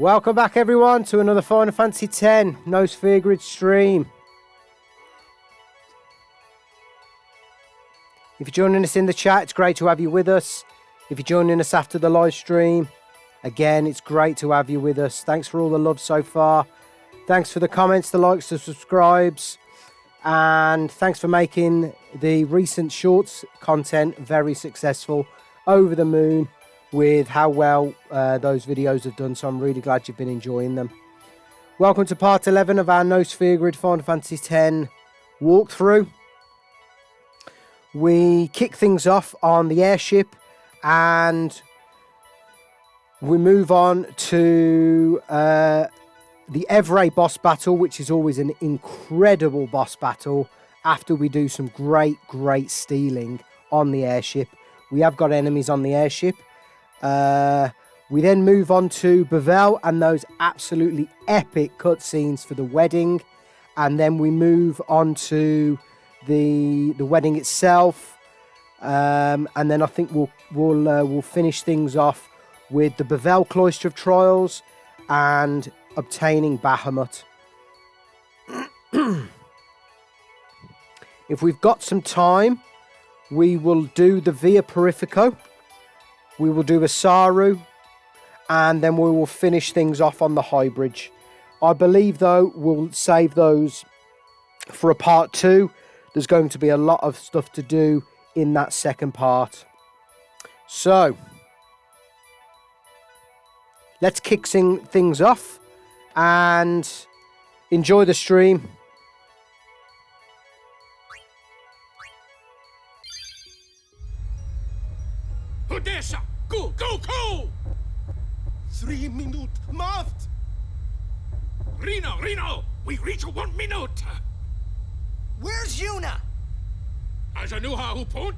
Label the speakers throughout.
Speaker 1: Welcome back everyone to another Final Fantasy X No Sphere Grid stream. If you're joining us in the chat, it's great to have you with us. If you're joining us after the live stream, again, it's great to have you with us. Thanks for all the love so far. Thanks for the comments, the likes, the subscribes. And thanks for making the recent shorts content very successful. Over the moon with how well those videos have done, so I'm really glad you've been enjoying them. Welcome to part 11 of our No Sphere Grid Final Fantasy X walkthrough. We kick things off on the airship and we move on to the Evrae boss battle, which is always an incredible boss battle after we do some great stealing on the airship. We have got enemies on the airship. We then move on to Bevelle and those absolutely epic cutscenes for the wedding, and then we move on to the wedding itself, and then I think we'll finish things off with the Bevelle Cloister of Trials and obtaining Bahamut. If we've got some time, we will do the Via Purifico. We will do a Saru, and then we will finish things off on the High Bridge. I believe, though, we'll save those for a part 2. There's going to be a lot of stuff to do in that second part. So, let's kick things off and enjoy the stream.
Speaker 2: Odessa! Go! 3 minutes left! Reno! We reach 1 minute!
Speaker 3: Where's Yunie?
Speaker 2: Ajanuha upon?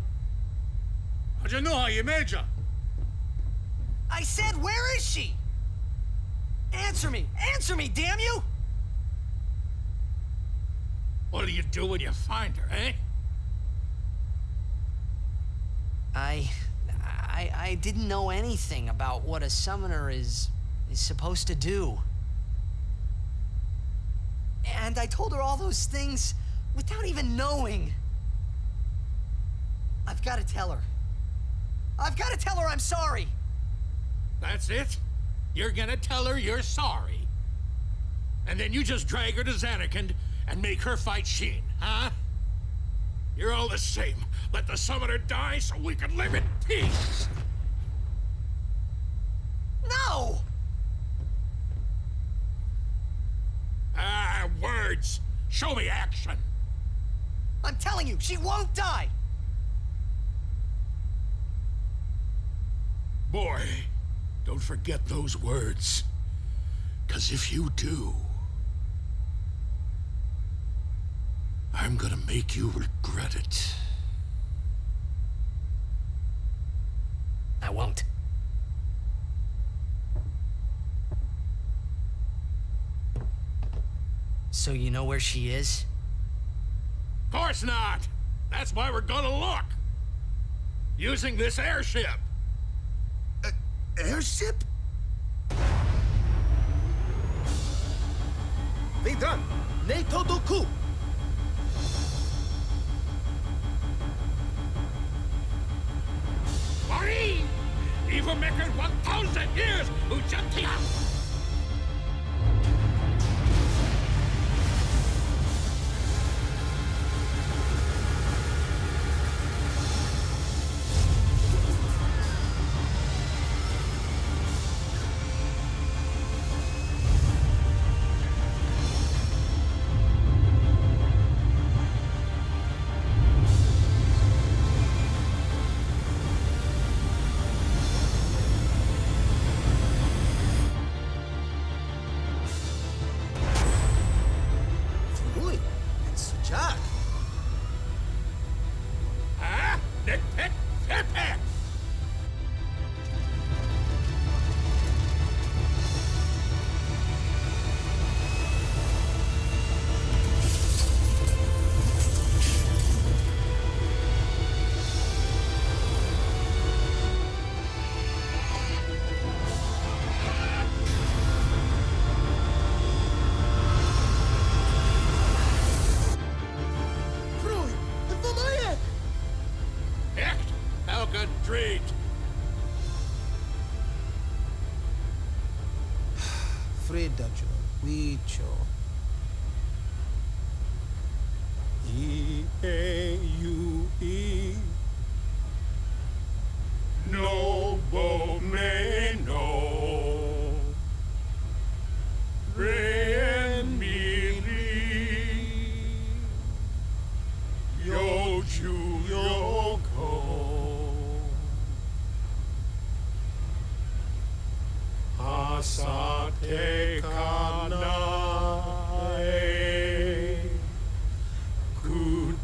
Speaker 2: Ajanuha Yemeja!
Speaker 3: I said, where is she? Answer me, damn you!
Speaker 2: What'll you do when you find her, eh?
Speaker 3: I didn't know anything about what a summoner is supposed to do. And I told her all those things without even knowing. I've got to tell her. I'm sorry.
Speaker 2: That's it? You're gonna tell her you're sorry. And then you just drag her to Zanarkand and make her fight Sheen, huh? You're all the same. Let the summoner die so we can live in peace.
Speaker 3: No!
Speaker 2: Ah, words. Show me action.
Speaker 3: I'm telling you, she won't die!
Speaker 2: Boy, don't forget those words. 'Cause if you do, I'm gonna make you regret it.
Speaker 3: I won't. So you know where she is?
Speaker 2: Of course not! That's why we're gonna look! Using this airship!
Speaker 4: Airship? Vidran, Neito Doku!
Speaker 2: Marine! Even maker 1,000 years, Ujantia!
Speaker 4: Fredajo, Wicho. E-A-U-E.
Speaker 2: No Bomeno. Re and Mili. Yoju Yoko. Asate Kanae. Kutamae.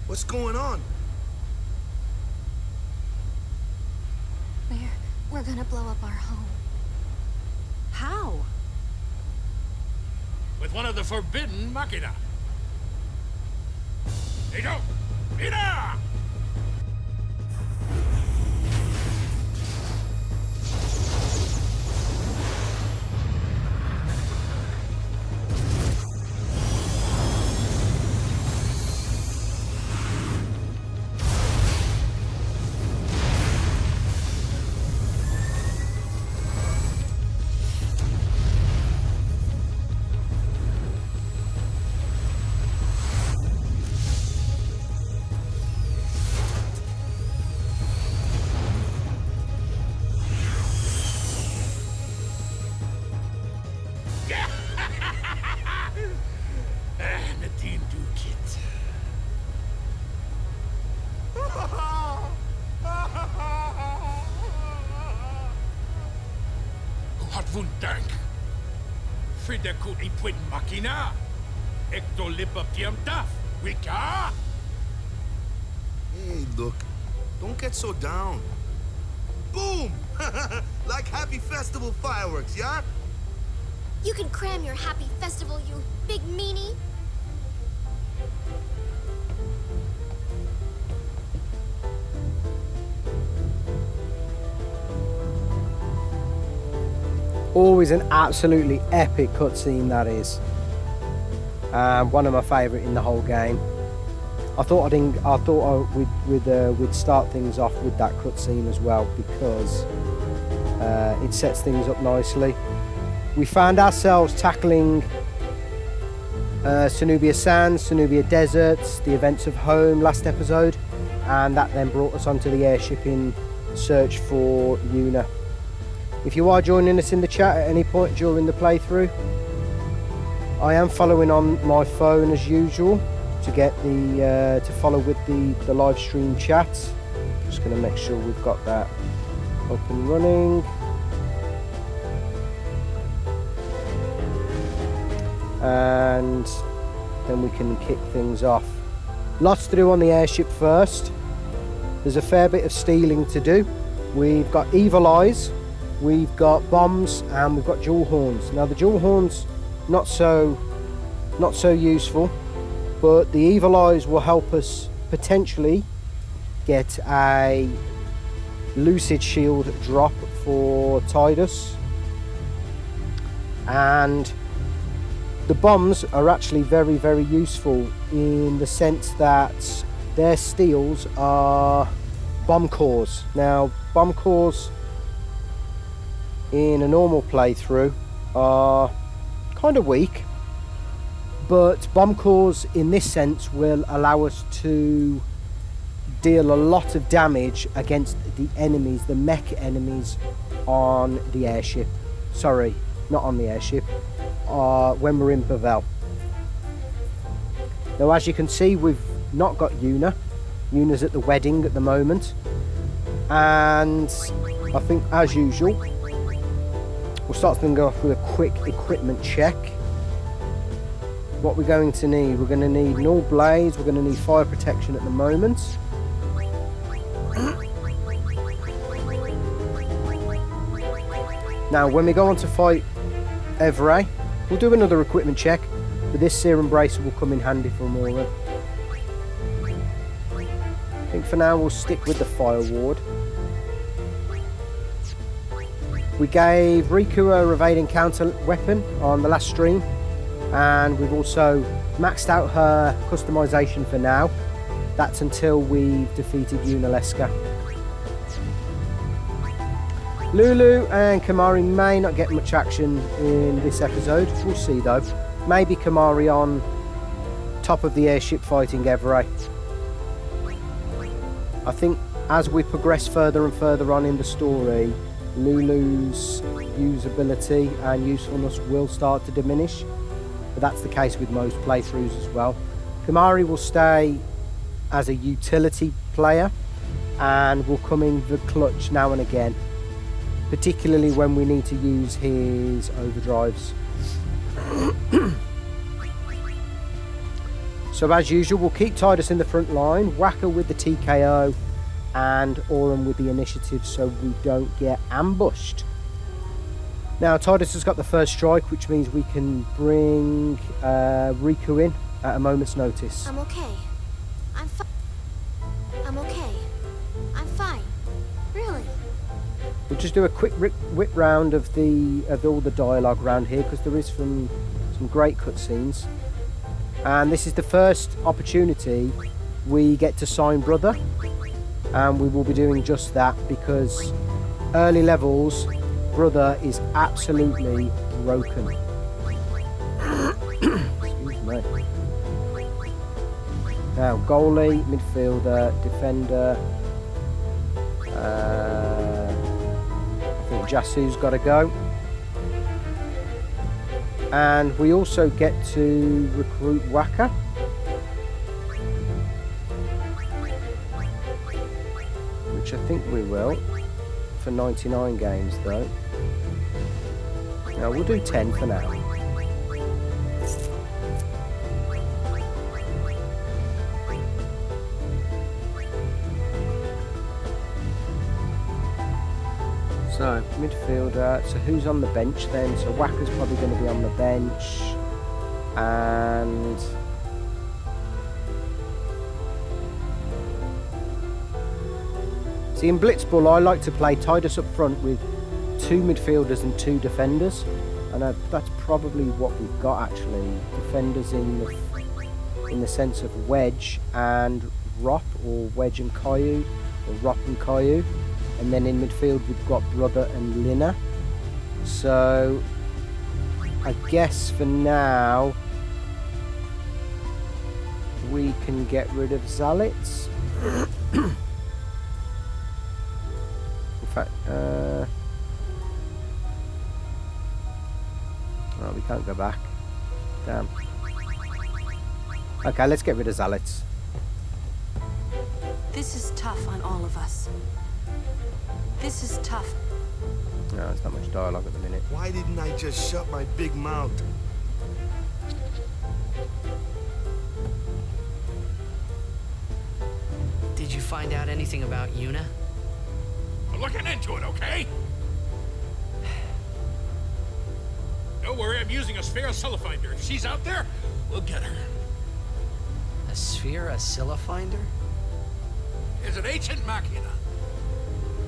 Speaker 4: What's going on?
Speaker 5: We're gonna blow up our home.
Speaker 3: How?
Speaker 2: With one of the forbidden machina. Hey, go! Ina! Nadine Dukit. Wat wundank. Frida kut ipwin makina. Ekto lipa tiamtaf. Wika.
Speaker 4: Hey, look. Don't get so down. Boom! Like happy festival fireworks, yeah?
Speaker 5: You can cram your happy festival, you big meanie.
Speaker 1: Always an absolutely epic cutscene, that is. One of my favourite in the whole game. I thought we'd start things off with that cutscene as well, because it sets things up nicely. We found ourselves tackling Cenobia Sands, Cenobia Deserts, the events of home last episode, and that then brought us onto the airship in search for Yunie. If you are joining us in the chat at any point during the playthrough, I am following on my phone as usual to get the to follow with the live stream chat. Just going to make sure we've got that up and running. And then we can kick things off. Lots to do on the airship first. There's a fair bit of stealing to do. We've got evil eyes, we've got bombs, and we've got jewel horns. Now the jewel horns not so useful, but the evil eyes will help us potentially get a lucid shield drop for Tidus. And the bombs are actually very, very useful in the sense that their steals are bomb cores. Now, bomb cores in a normal playthrough are kind of weak, but bomb cores in this sense will allow us to deal a lot of damage against the enemies, the mech enemies on the airship. Sorry, not on the airship. When we're in Bevelle. Now, as you can see, we've not got Yunie. Yunie's at the wedding at the moment, and I think, as usual, we'll start things off with a quick equipment check. What we're going to need, we're going to need Nulblaze, we're going to need fire protection at the moment. Now, when we go on to fight Evrae, we'll do another equipment check, but this serum bracer will come in handy for Auron. I think for now we'll stick with the fire ward. We gave Rikku a evading counter weapon on the last stream, and we've also maxed out her customisation for now. That's until we've defeated Yunie. Lulu and Kamari may not get much action in this episode. We'll see though. Maybe Kamari on top of the airship fighting Evrae. I think as we progress further and further on in the story, Lulu's usability and usefulness will start to diminish. But that's the case with most playthroughs as well. Kamari will stay as a utility player and will come in the clutch now and again, particularly when we need to use his overdrives. So as usual, we'll keep Tidus in the front line, Wakka with the TKO and Auron with the initiative so we don't get ambushed. Now Tidus has got the first strike, which means we can bring Rikku in at a moment's notice.
Speaker 5: I'm okay. I'm fine. I'm okay. I'm fine. Really.
Speaker 1: We'll just do a quick whip round of all the dialogue around here because there is some great cutscenes. And this is the first opportunity we get to sign Brother, and we will be doing just that because early levels Brother is absolutely broken. Excuse me. Now goalie, midfielder, defender. I think Jasu's got to go. And we also get to recruit Wakka. Which I think we will. For 99 games though. Now we'll do 10 for now. So, midfielder. So who's on the bench then? So Wakka's probably going to be on the bench. And... see, in Blitzball, I like to play Tidus up front with 2 midfielders and 2 defenders. And that's probably what we've got, actually. Defenders in the sense of Wedge and Rop, or Wedge and Caillou, or Rop and Caillou. And then in midfield we've got Brother and Lina. So I guess for now we can get rid of Zalits. In fact, oh, we can't go back. Damn. Okay, let's get rid of Zalits.
Speaker 6: This is tough on all of us. This is tough.
Speaker 1: No, there's not much dialogue at the minute.
Speaker 4: Why didn't I just shut my big mouth?
Speaker 3: Did you find out anything about Yunie?
Speaker 2: We're looking into it, okay? Don't worry, I'm using a sphere Oscillifinder. If she's out there, we'll get her.
Speaker 3: A sphere Oscillifinder?
Speaker 2: It's an ancient machina.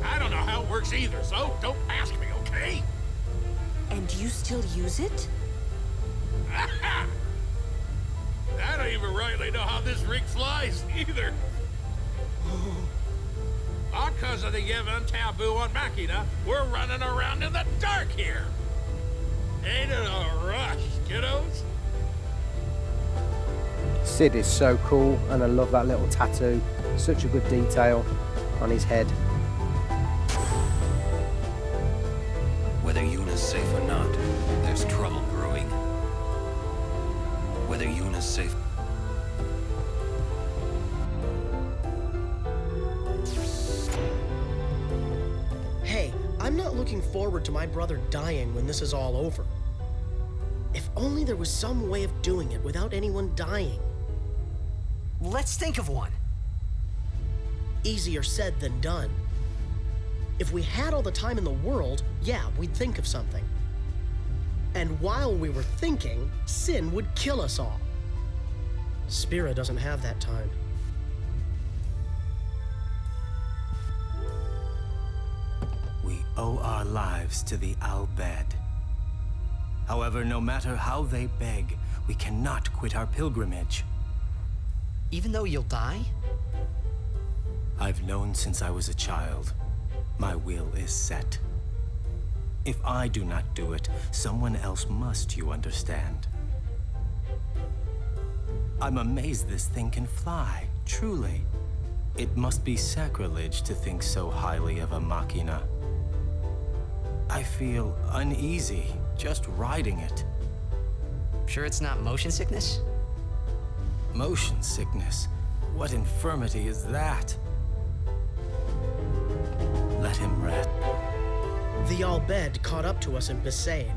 Speaker 2: I don't know how it works either, so don't ask me, okay?
Speaker 6: And you still use it?
Speaker 2: I don't even rightly know how this rig flies, either. Because of the given taboo on Machina, we're running around in the dark here. Ain't it a rush, kiddos?
Speaker 1: Sid is so cool, and I love that little tattoo. Such a good detail on his head.
Speaker 7: Whether Yunie's safe or not, there's trouble brewing. Whether Yunie's safe...
Speaker 8: Hey, I'm not looking forward to my brother dying when this is all over. If only there was some way of doing it without anyone dying.
Speaker 3: Let's think of one.
Speaker 8: Easier said than done. If we had all the time in the world, yeah, we'd think of something. And while we were thinking, sin would kill us all. Spira doesn't have that time.
Speaker 9: We owe our lives to the Al-Bhed. However, no matter how they beg, we cannot quit our pilgrimage.
Speaker 3: Even though you'll die?
Speaker 9: I've known since I was a child. My will is set. If I do not do it, someone else must, you understand. I'm amazed this thing can fly, truly. It must be sacrilege to think so highly of a machina. I feel uneasy just riding it.
Speaker 3: Sure it's not motion sickness?
Speaker 9: Motion sickness? What infirmity is that? Let him rest.
Speaker 8: The Al-Bed caught up to us in Besaid.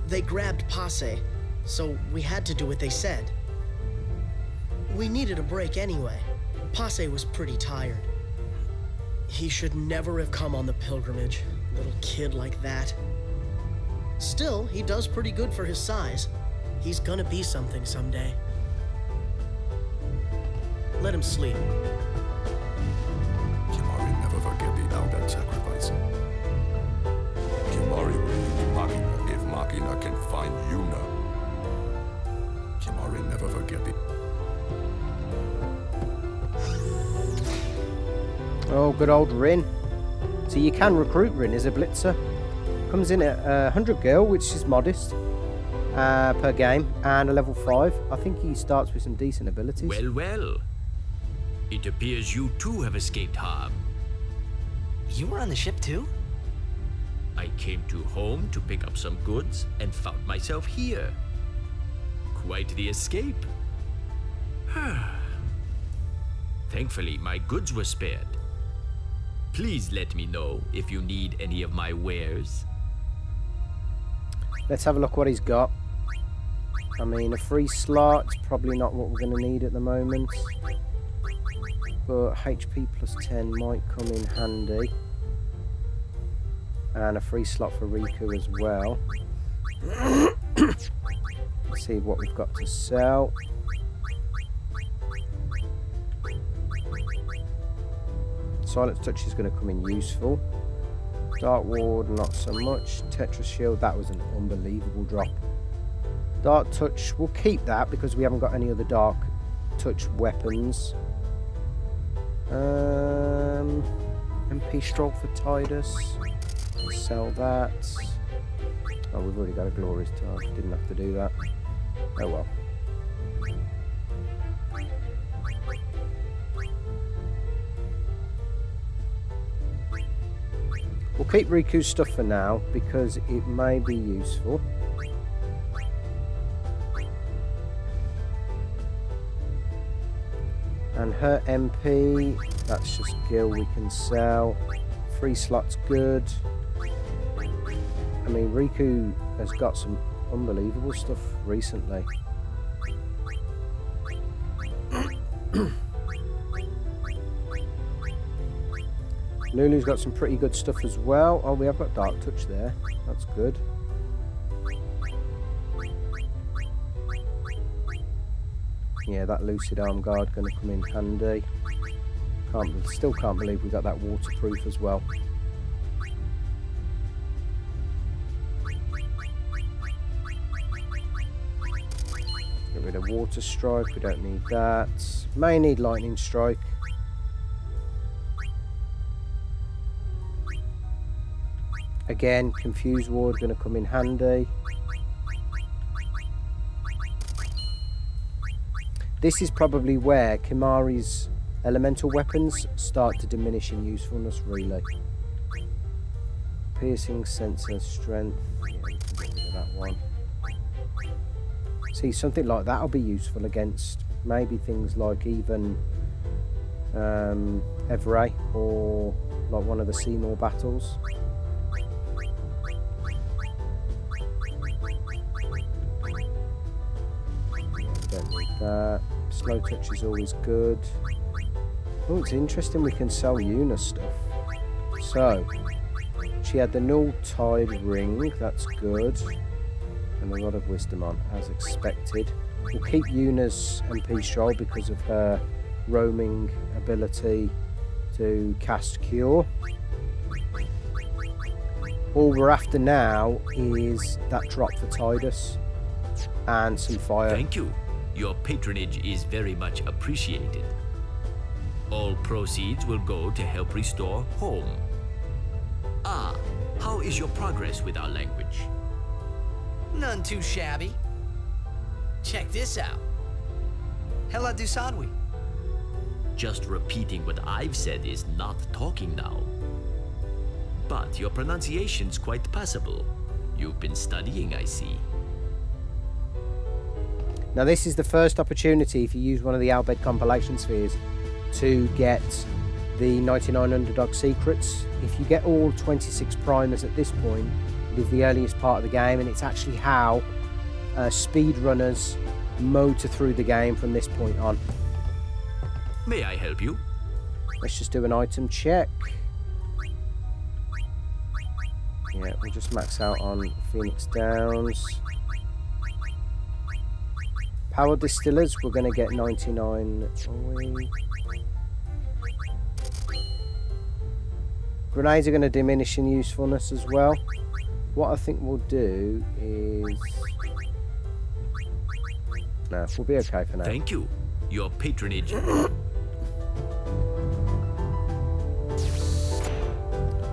Speaker 8: They grabbed Passe, so we had to do what they said. We needed a break anyway. Passe was pretty tired. He should never have come on the pilgrimage, little kid like that. Still, he does pretty good for his size. He's gonna be something someday. Let him sleep.
Speaker 10: Kimari never forget the Al-Bed sacrifice. Kimari will need Machina if Machina can find Yuna. Kimari never forget the...
Speaker 1: Oh, good old Rin. So you can recruit Rin as a blitzer. Comes in at 100 gil, which is modest per game, and a level 5. I think he starts with some decent abilities.
Speaker 2: Well, well. It appears you too have escaped harm.
Speaker 3: You were on the ship too?
Speaker 2: I came to home to pick up some goods and found myself here. Quite the escape. Thankfully, my goods were spared. Please let me know if you need any of my wares.
Speaker 1: Let's have a look what he's got. I mean, a free slot's probably not what we're going to need at the moment. But HP plus 10 might come in handy. And a free slot for Rikku as well. Let's see what we've got to sell. Silence Touch is going to come in useful. Dark Ward, not so much. Tetris Shield, that was an unbelievable drop. Dark Touch, we'll keep that because we haven't got any other Dark Touch weapons. MP Stroll for Tidus. Sell that. Oh, we've already got a Glorious Charge. Didn't have to do that. Oh well. We'll keep Rikku's stuff for now because it may be useful. And her MP, that's just Gil we can sell. Free slot's good. I mean, Rikku has got some unbelievable stuff recently. Lulu's got some pretty good stuff as well. Oh, we have got Dark Touch there. That's good. Yeah, that Lucid Arm Guard going to come in handy. Still can't believe we got that waterproof as well. Get rid of Water Strike. We don't need that. May need Lightning Strike. Again, Confuse Ward going to come in handy. This is probably where Kimari's elemental weapons start to diminish in usefulness, really. Piercing, Sensor, Strength. Yeah, we can get rid of that one. See, something like that will be useful against maybe things like even Evrae or like one of the Seymour battles. Don't need that. Slow Touch is always good. Oh, it's interesting we can sell Yuna stuff. So, she had the Null Tide Ring, that's good. And a lot of Wisdom on, as expected. We'll keep Yuna's MP Stroll because of her roaming ability to cast Cure. All we're after now is that drop for Tidus and some fire.
Speaker 2: Thank you. Your patronage is very much appreciated. All proceeds will go to help restore home. Ah, how
Speaker 11: is your progress with our language?
Speaker 3: None too shabby. Check this out. Hela Dusadwi.
Speaker 11: Just repeating what I've said is not talking now. But your pronunciation's quite passable. You've been studying, I see.
Speaker 1: Now this is the first opportunity, if you use one of the Albed compilation spheres, to get the 99 Underdog secrets. If you get all 26 primers at this point, it is the earliest part of the game, and it's actually how speedrunners motor through the game from this point on.
Speaker 11: May I help you?
Speaker 1: Let's just do an item check. Yeah, we'll just max out on Phoenix Downs. Power Distillers, we're going to get 99. Grenades are going to diminish in usefulness as well. What I think we'll do is... No, we'll be okay for now.
Speaker 11: Thank you. Your patronage.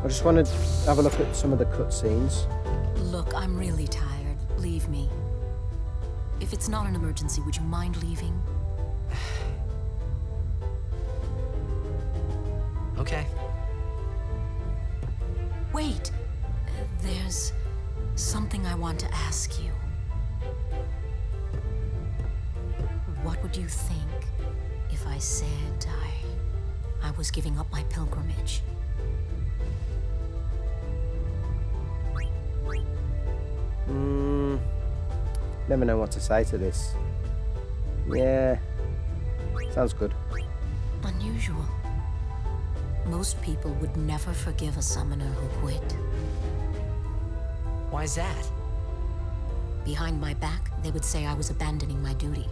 Speaker 1: I just want to have a look at some of the cutscenes.
Speaker 6: Look, I'm really tired. Leave me. If it's not an emergency, would you mind leaving?
Speaker 3: Okay.
Speaker 6: Wait. There's something I want to ask you. What would you think if I said I was giving up my pilgrimage?
Speaker 1: Never know what to say to this. Yeah, sounds good.
Speaker 6: Unusual. Most people would never forgive a summoner who quit.
Speaker 3: Why's that?
Speaker 6: Behind my back, they would say I was abandoning my duty.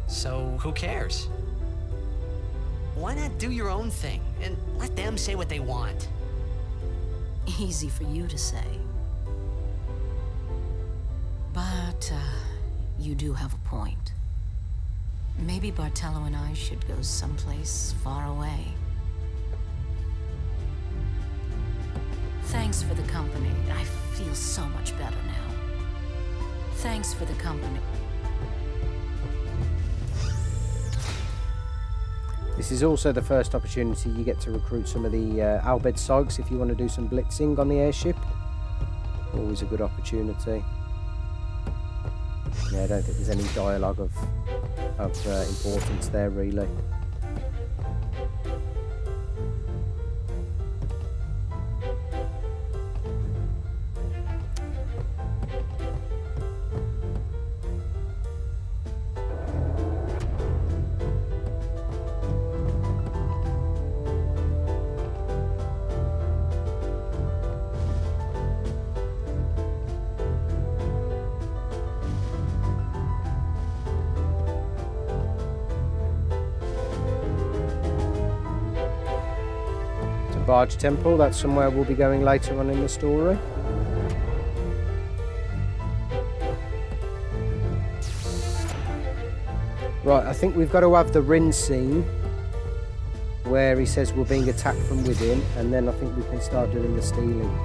Speaker 3: So, who cares? Why not do your own thing and let them say what they want?
Speaker 6: Easy for you to say. But, you do have a point. Maybe Bartello and I should go someplace far away. Thanks for the company. I feel so much better now. Thanks for the company.
Speaker 1: This is also the first opportunity you get to recruit some of the Albed Psychs if you want to do some blitzing on the airship. Always a good opportunity. Yeah, I don't think there's any dialogue of importance there, really. Barge Temple, that's somewhere we'll be going later on in the story. Right, I think we've got to have the Rin scene where he says we're being attacked from within, and then I think we can start doing the stealing.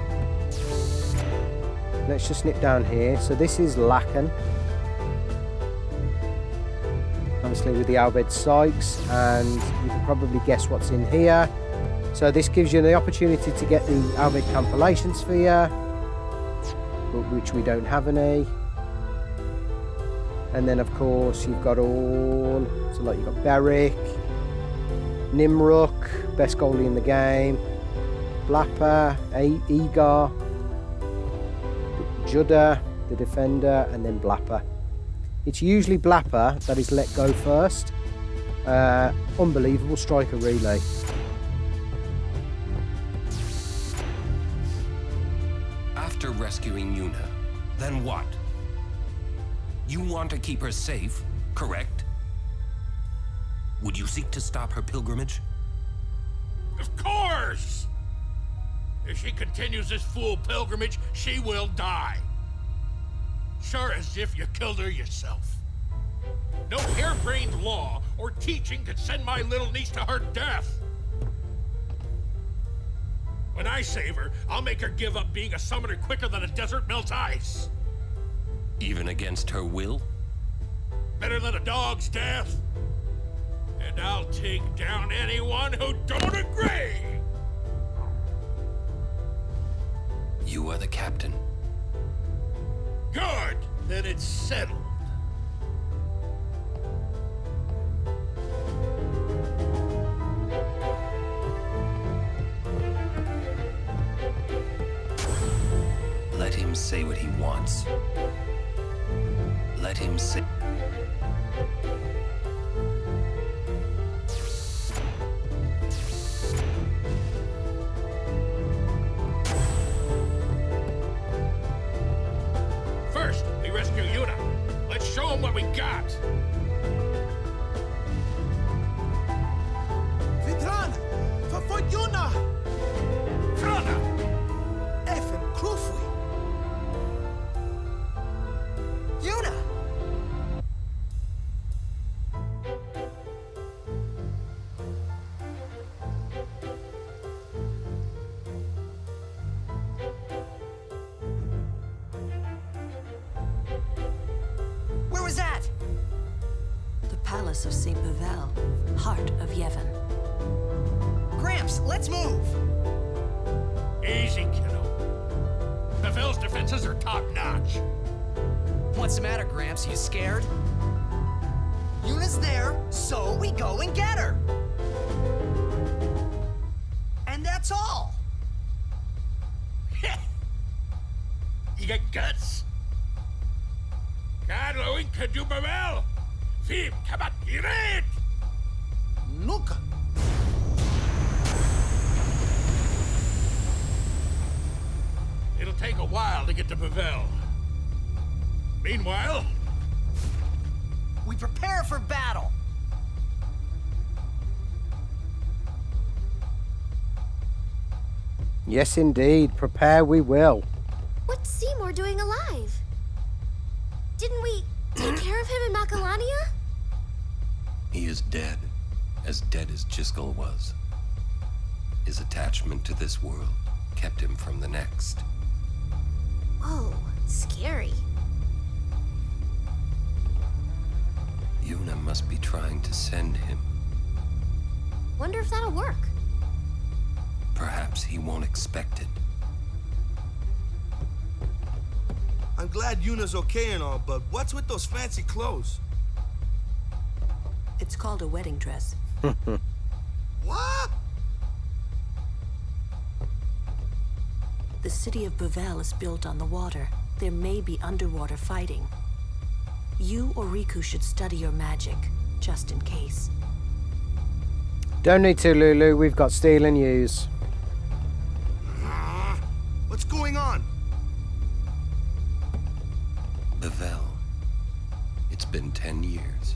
Speaker 1: Let's just nip down here. So this is Lacan, obviously with the Albed Sykes, and you can probably guess what's in here. So this gives you the opportunity to get the Albed compilation sphere, which we don't have any. And then of course you've got all, so like you've got Beric, Nimruk, best goalie in the game, Blapper, Egar, Judah, the defender, and then Blapper. It's usually Blapper that is let go first. Unbelievable striker, really.
Speaker 12: After rescuing Yuna, then what? You want to keep her safe, correct? Would you seek to stop her pilgrimage?
Speaker 2: Of course! If she continues this fool pilgrimage, she will die. Sure as if you killed her yourself. No harebrained law or teaching could send my little niece to her death. When I save her, I'll make her give up being a summoner quicker than a desert melts ice.
Speaker 12: Even against her will?
Speaker 2: Better than a dog's death. And I'll take down anyone who don't agree.
Speaker 12: You are the captain.
Speaker 2: Good. Then it's settled.
Speaker 12: Let him say what he wants. Let him say...
Speaker 2: First, we rescue Yunie. Let's show him what we got.
Speaker 4: Vitran! Verfolgt Yunie!
Speaker 2: Frana!
Speaker 4: Effen Krufui!
Speaker 3: Yunie! Where was that?
Speaker 6: The palace of St. Bevelle, heart of Yevon.
Speaker 3: Gramps, let's move!
Speaker 2: Easy, kiddo. Bevelle's defenses are top-notch.
Speaker 3: What's the matter, Gramps? You scared? Yuna's there, so we go and get her. And that's all.
Speaker 2: You got guts? Carlo can do Bevelle. Fim, kabat, iret!
Speaker 4: Nuka!
Speaker 2: It'll take a while to get to Bevelle. Meanwhile,
Speaker 3: We prepare for battle.
Speaker 1: Yes, indeed. Prepare we will.
Speaker 5: What's Seymour doing alive? Didn't we take care of him in Macalania?
Speaker 12: He is dead as Jiskel was. His attachment to this world kept him from the next.
Speaker 5: Whoa, scary.
Speaker 12: Yunie must be trying to send him.
Speaker 5: Wonder if that'll work.
Speaker 12: Perhaps he won't expect it.
Speaker 4: I'm glad Yuna's okay and all, but what's with those fancy clothes?
Speaker 6: It's called a wedding dress.
Speaker 4: What?
Speaker 6: The city of Bevelle is built on the water. There may be underwater fighting. You or Rikku should study your magic, just in case.
Speaker 1: Don't need to, Lulu. We've got steel and use.
Speaker 4: What's going on?
Speaker 12: Bevelle. It's been 10 years.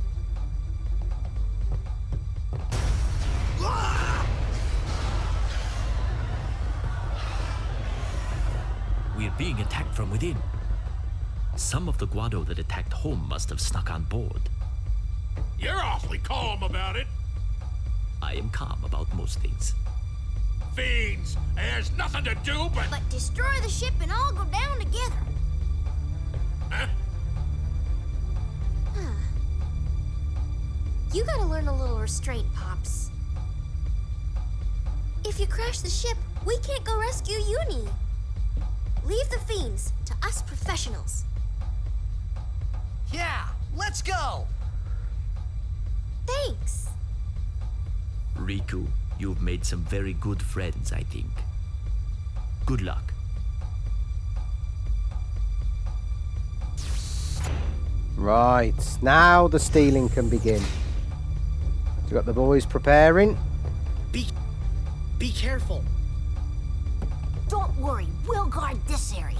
Speaker 11: We're being attacked from within. Some of the Guado that attacked home must have snuck on board.
Speaker 2: you're awfully calm about it.
Speaker 11: I am calm about most things.
Speaker 2: Fiends, there's nothing to do but...
Speaker 5: But destroy the ship and all go down together.
Speaker 2: Huh?
Speaker 5: You gotta learn a little restraint, Pops. If you crash the ship, we can't go rescue Yunie. Leave the fiends to us professionals.
Speaker 3: Yeah, let's go!
Speaker 5: Thanks.
Speaker 11: Rikku, you've made some very good friends, I think. Good luck.
Speaker 1: Right, now the stealing can begin. We've got the boys preparing.
Speaker 8: Be careful.
Speaker 5: Don't worry, we'll guard this area.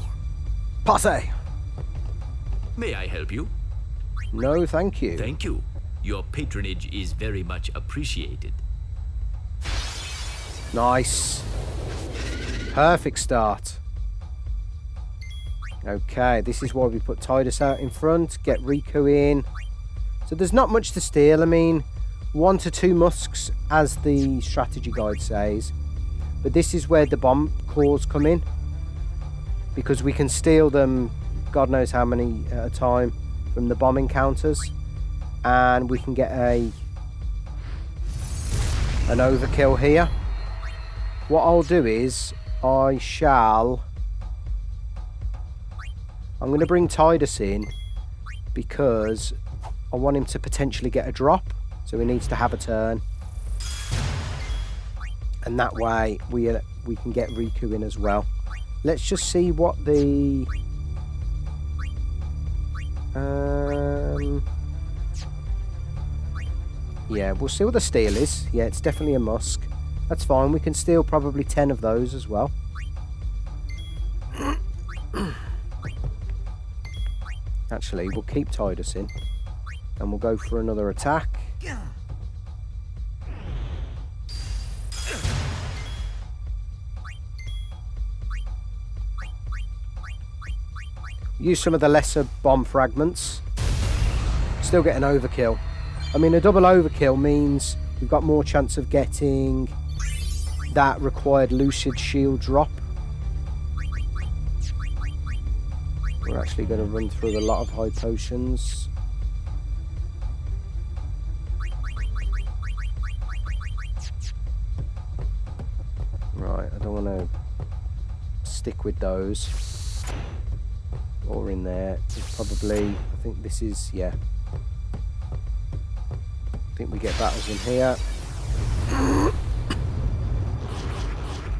Speaker 1: Passe.
Speaker 11: May I help you?
Speaker 1: No, thank you.
Speaker 11: Thank you. Your patronage is very much appreciated.
Speaker 1: Nice. Perfect start. Okay, this is why we put Tidus out in front, get Rikku in. So there's not much to steal. I mean, 1 to 2 musks, as the strategy guide says. But this is where the bomb cores come in, because we can steal them God knows how many at a time from the bomb encounters, and we can get an overkill here. What I'll do is I'm going to bring Tidus in because I want him to potentially get a drop, so he needs to have a turn, and that way we can get Rikku in as well. Let's just see what the yeah, we'll see what the steal is. Yeah, it's definitely a musk. That's fine, we can steal probably 10 of those as well. Actually, we'll keep Tidus in and we'll go for another attack. Use some of the lesser bomb fragments. Still get an overkill. I mean, a double overkill means we've got more chance of getting that required lucid shield drop. We're actually going to run through a lot of high potions. Right, I don't want to stick with those. Or in there. It's probably, I think this is, yeah. I think we get battles in here.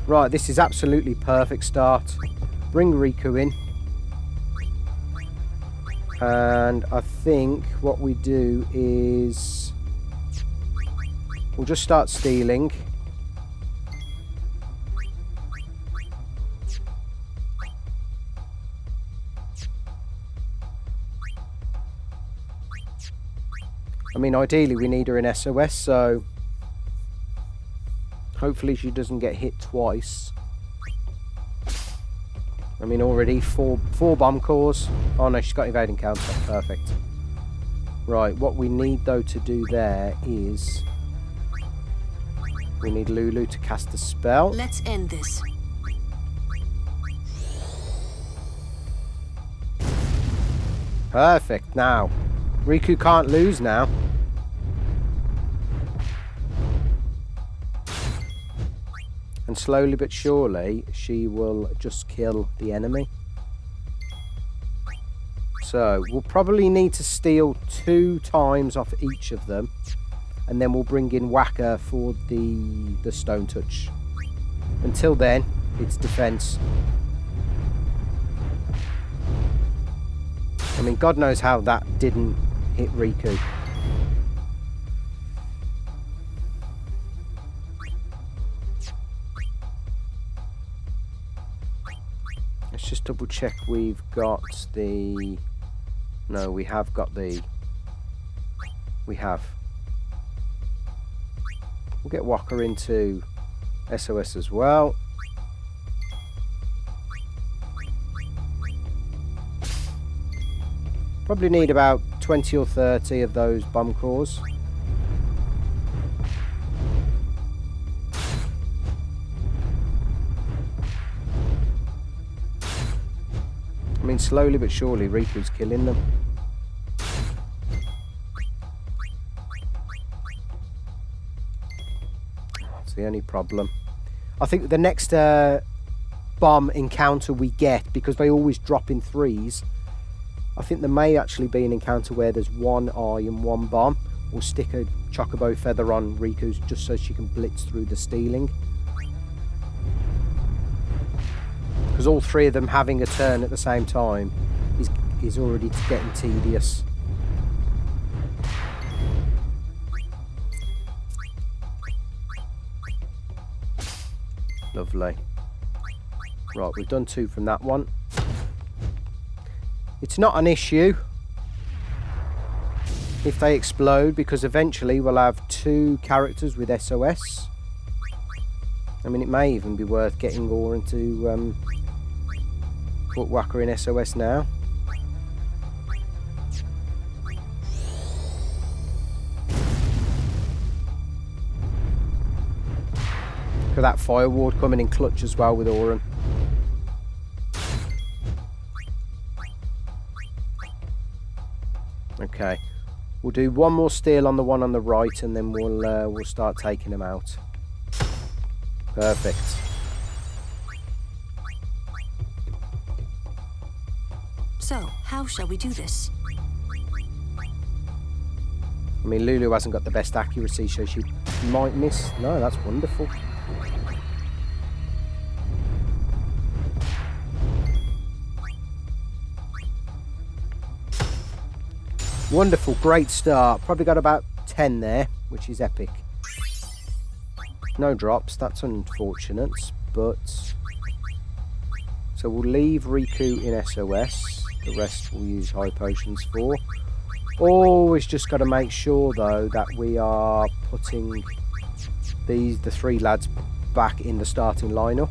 Speaker 1: Right, this is absolutely perfect start. Bring Rikku in. And I think what we do is we'll just start stealing. I mean, ideally we need her in SOS, so hopefully she doesn't get hit twice. I mean, already four bomb cores. Oh no, she's got evading counter. Perfect. Right, what we need though to do there is we need Lulu to cast a spell.
Speaker 6: Let's end this.
Speaker 1: Perfect. Now, Rikku can't lose now. And slowly but surely, she will just kill the enemy. So, we'll probably need to steal 2 times off each of them. And then we'll bring in Wakka for the Stone Touch. Until then, it's defense. I mean, God knows how that didn't hit Rikku. Let's just double check we've got the... No, we have got the... We have. We'll get Wakka into SOS as well. Probably need about 20 or 30 of those bomb cores. I mean, slowly but surely Rikku's killing them. That's the only problem. I think the next bomb encounter we get, because they always drop in 3s, I think there may actually be an encounter where there's 1 eye and 1 bomb. We'll stick a chocobo feather on Rikku's just so she can blitz through the stealing. Because all 3 of them having a turn at the same time is already getting tedious. Lovely. Right, we've done 2 from that one. It's not an issue if they explode, because eventually we'll have 2 characters with SOS. I mean, it may even be worth getting Auron to put Wakka in SOS now. at that fire ward coming in clutch as well with Auron. Okay, we'll do one more steal on the one on the right, and then we'll start taking them out. Perfect.
Speaker 6: So, how shall we do this?
Speaker 1: I mean, Lulu hasn't got the best accuracy, so she might miss. No, that's wonderful. Wonderful, great start. Probably got about 10 there, which is epic. No drops, that's unfortunate, but... So we'll leave Rikku in SOS. The rest we'll use high potions for. Always just got to make sure, though, that we are putting the 3 lads back in the starting lineup.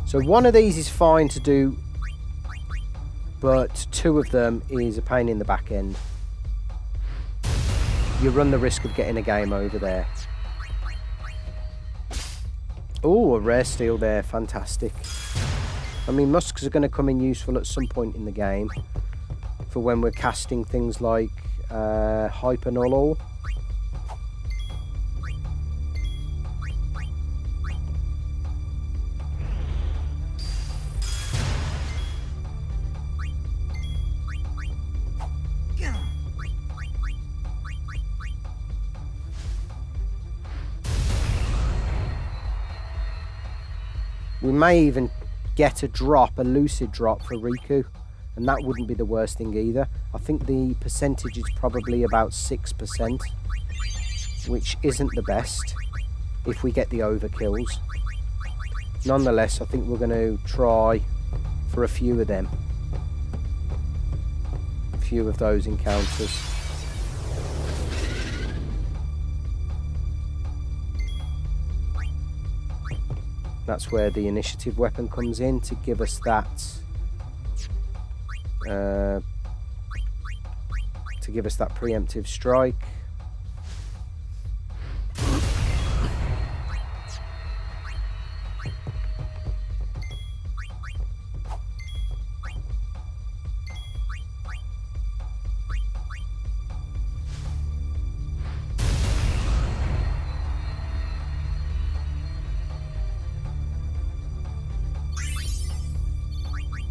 Speaker 1: So one of these is fine to do, but 2 of them is a pain in the back end. You run the risk of getting a game over there. Oh, a rare steal there, fantastic. I mean, musks are going to come in useful at some point in the game for when we're casting things like Hyper Null All. We may even get a drop, a lucid drop for Rikku, and that wouldn't be the worst thing either. I think the percentage is probably about 6%, which isn't the best if we get the overkills. Nonetheless, I think we're going to try for a few of them. A few of those encounters. That's where the initiative weapon comes in to give us that preemptive strike.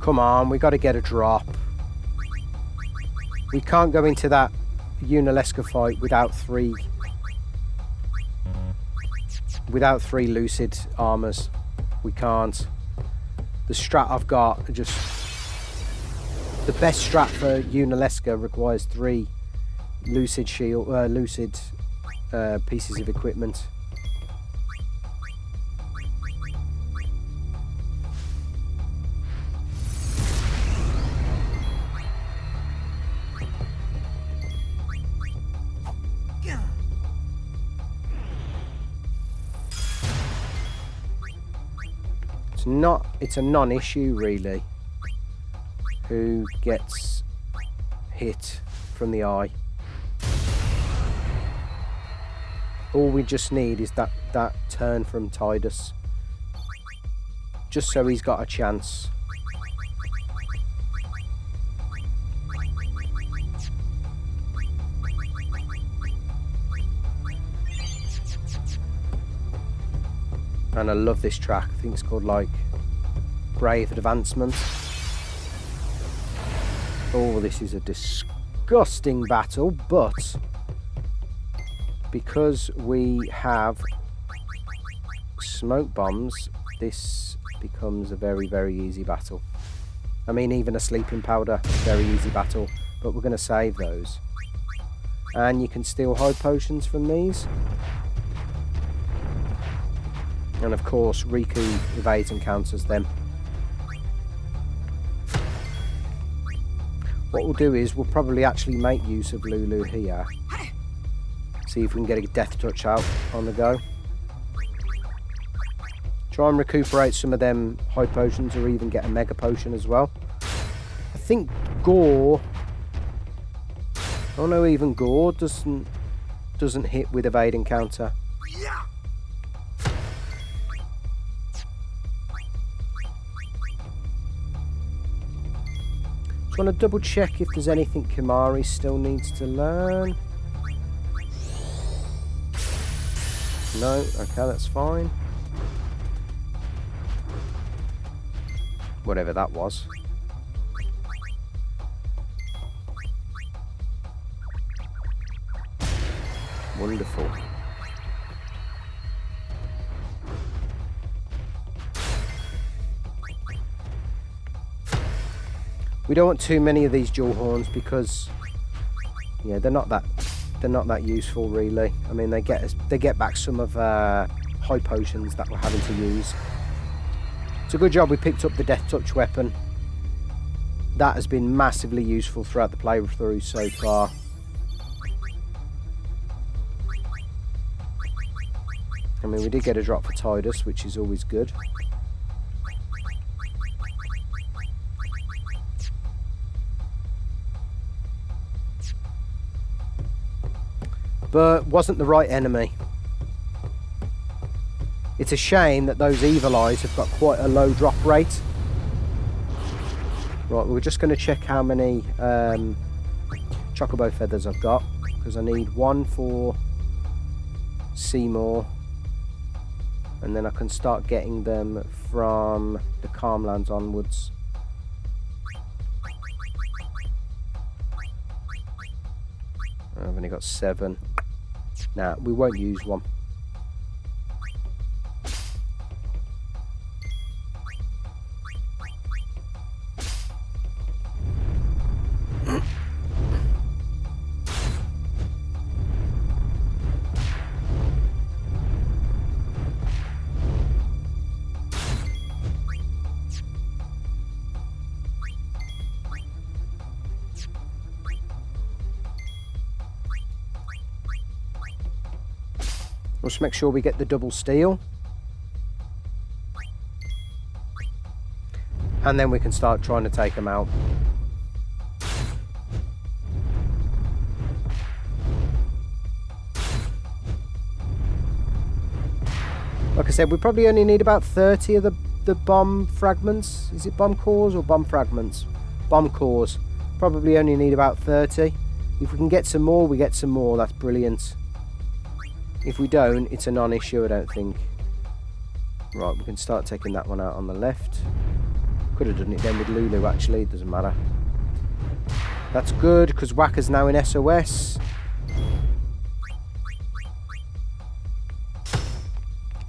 Speaker 1: Come on, we got to get a drop. We can't go into that Yunalesca fight without three lucid armors. We can't. The strat I've got, just the best strat for Yunalesca requires 3 lucid shield, pieces of equipment. It's a non-issue really who gets hit from the eye. All we just need is that turn from Tidus, just so he's got a chance. And I love this track. I think it's called like Brave Advancement. Oh, this is a disgusting battle, but because we have smoke bombs, this becomes a very, very easy battle. I mean, even a sleeping powder, very easy battle, but we're going to save those. And you can steal high potions from these. And of course, Rikku evades and counters them. What we'll do is we'll probably actually make use of Lulu here. See if we can get a death touch out on the go. Try and recuperate some of them high potions, or even get a mega potion as well. I think Gore Oh no, even Gore doesn't hit with evade and counter.
Speaker 4: Yeah.
Speaker 1: Just want to double check if there's anything Kimari still needs to learn. No, okay, that's fine. Whatever that was. Wonderful. We don't want too many of these dual horns because, yeah, they're not that useful really. I mean, they get back some of high potions that we're having to use. It's a good job we picked up the Death Touch weapon. That has been massively useful throughout the playthrough so far. I mean, we did get a drop for Tidus, which is always good. But wasn't the right enemy. It's a shame that those Evil Eyes have got quite a low drop rate. Right, we're just going to check how many Chocobo feathers I've got, because I need one for Seymour, and then I can start getting them from the Calmlands onwards. I've only got 7. Nah, we won't use one. Let's make sure we get the double steel. And then we can start trying to take them out. Like I said, we probably only need about 30 of the bomb fragments. Is it bomb cores or bomb fragments? Bomb cores. Probably only need about 30. If we can get some more, we get some more. That's brilliant. If we don't, it's a non-issue, I don't think. Right, we can start taking that one out on the left. Could have done it then with Lulu, actually. It doesn't matter. That's good, because Wakka's now in SOS.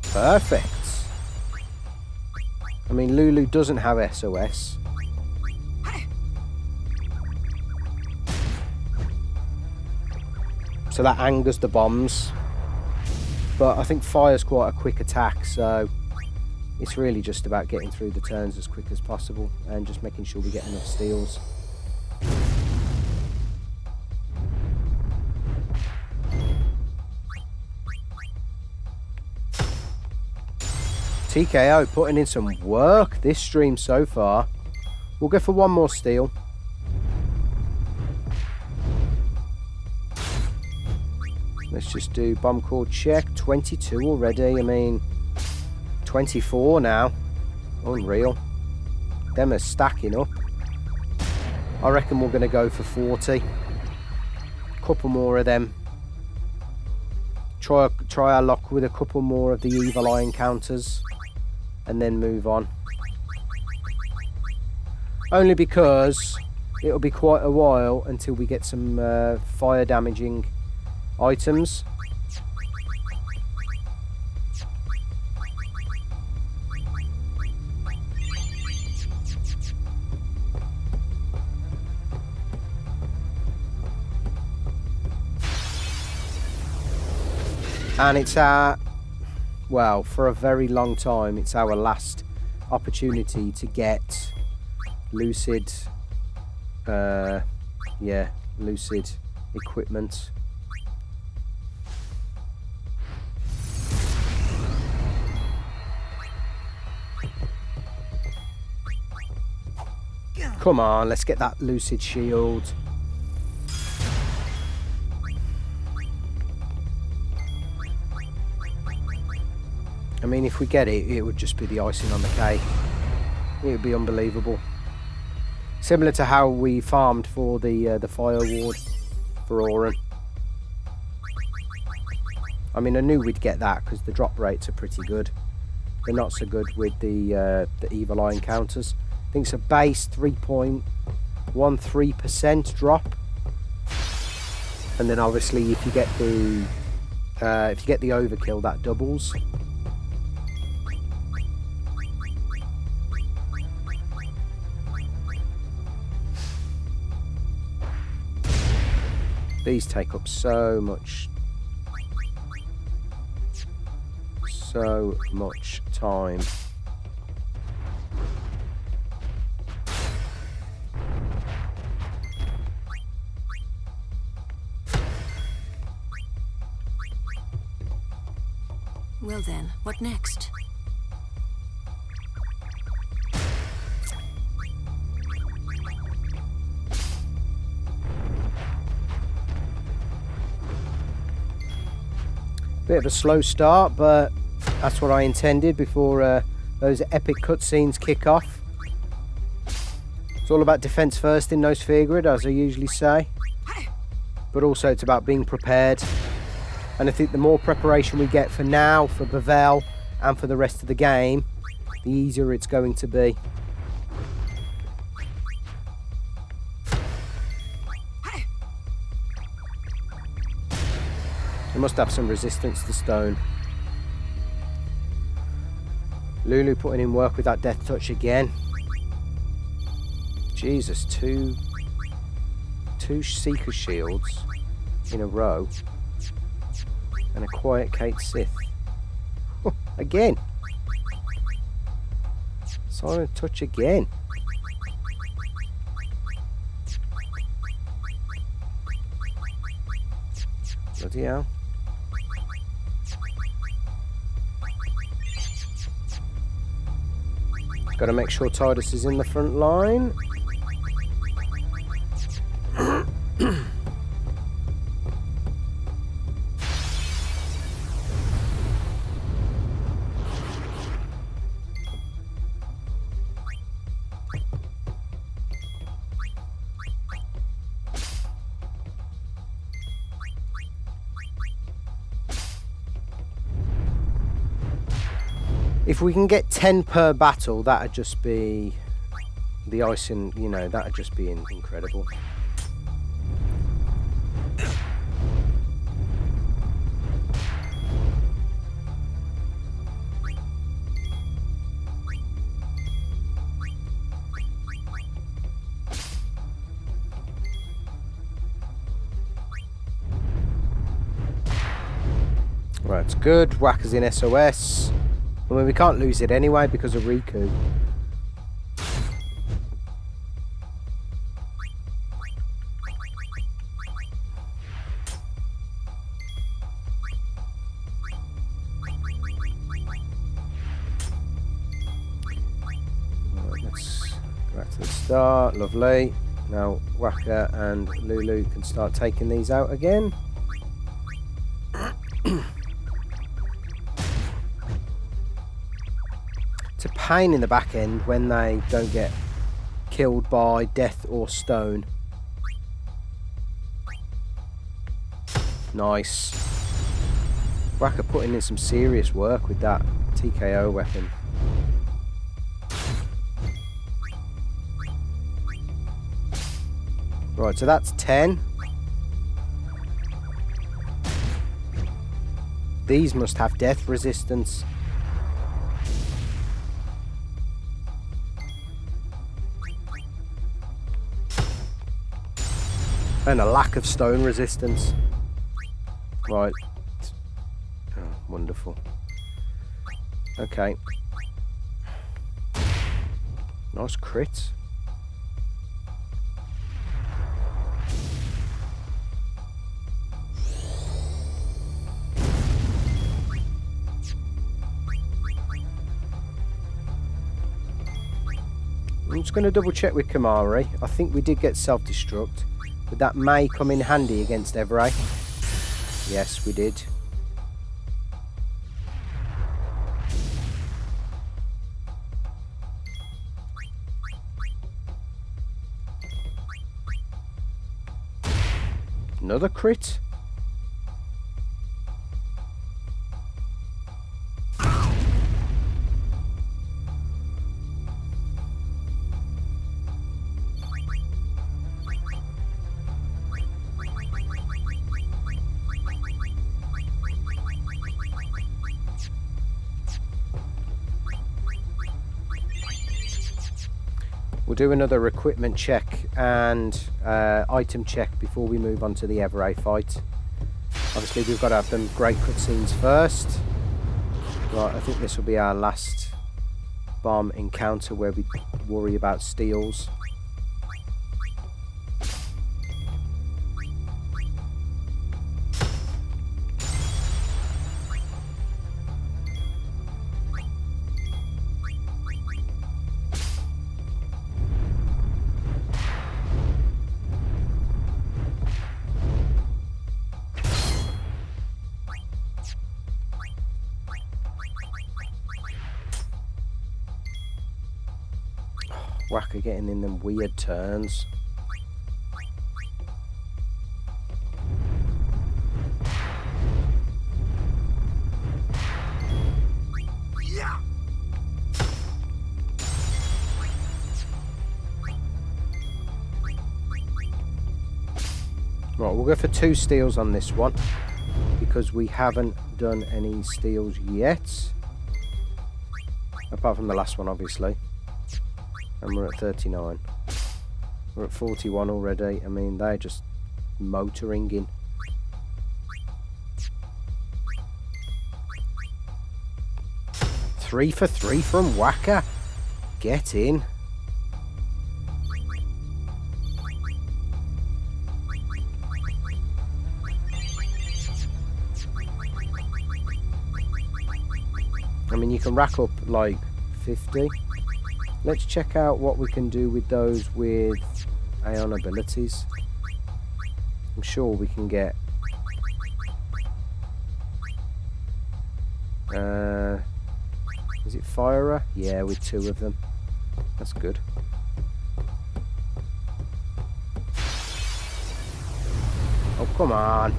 Speaker 1: Perfect. I mean, Lulu doesn't have SOS. So that angers the bombs. But I think fire's quite a quick attack, so it's really just about getting through the turns as quick as possible and just making sure we get enough steals. TKO putting in some work this stream so far. We'll go for one more steal. Let's just do bomb core check. 22 already. I mean, 24 now. Unreal. Them are stacking up. I reckon we're going to go for 40. Couple more of them. Try our luck with a couple more of the Evil Eye encounters. And then move on. Only because it'll be quite a while until we get some fire damaging items. And it's our, well, for a very long time, it's our last opportunity to get Lucid, Lucid equipment. Come on, let's get that Lucid shield. I mean, if we get it, it would just be the icing on the cake. It would be unbelievable. Similar to how we farmed for the Fire Ward for Auron. I mean, I knew we'd get that because the drop rates are pretty good. They're not so good with the Evil Eye encounters. I think it's a base 3.13% drop, and then obviously if you get the overkill, that doubles. These take up so much time.
Speaker 6: Well then, what next?
Speaker 1: Bit of a slow start, but that's what I intended before those epic cutscenes kick off. It's all about defense first in no sphere grid, as I usually say, but also it's about being prepared. And I think the more preparation we get for now, for Bevelle, and for the rest of the game, the easier it's going to be. It must have some resistance to stone. Lulu putting in work with that death touch again. Jesus, two Seeker shields in a row. And a Quiet Kate Sith. Again. Silent touch again. Bloody hell. Got to make sure Tidus is in the front line. If we can get 10 per battle, that'd just be the icing, you know, that'd just be incredible. Right, it's good. Wakka's in SOS. I mean, we can't lose it anyway because of Rikku. Right, let's go back to the start. Lovely. Now Wakka and Lulu can start taking these out again. It's a pain in the back end when they don't get killed by death or stone. Nice. Wakka putting in some serious work with that TKO weapon. Right, so that's 10. These must have death resistance. And a lack of stone resistance. Right. Oh, wonderful. Okay. Nice crit. I'm just going to double check with Kamari. I think we did get self-destruct. But that may come in handy against Evrae. Yes, we did. Another crit? We'll do another equipment check and item check before we move on to the Evrae fight. Obviously, we've got to have them great cutscenes first. Right, I think this will be our last bomb encounter where we worry about steals. Wakka getting in them weird turns.
Speaker 4: Yeah.
Speaker 1: Right, we'll go for 2 steals on this one because we haven't done any steals yet. Apart from the last one, obviously. And we're at 39. We're at 41 already. I mean, they're just motoring in. Three for 3 from Wakka. Get in. I mean, you can rack up like 50. Let's check out what we can do with those with Auron abilities. I'm sure we can get is it Firer? Yeah, with 2 of them. That's good. Oh, come on.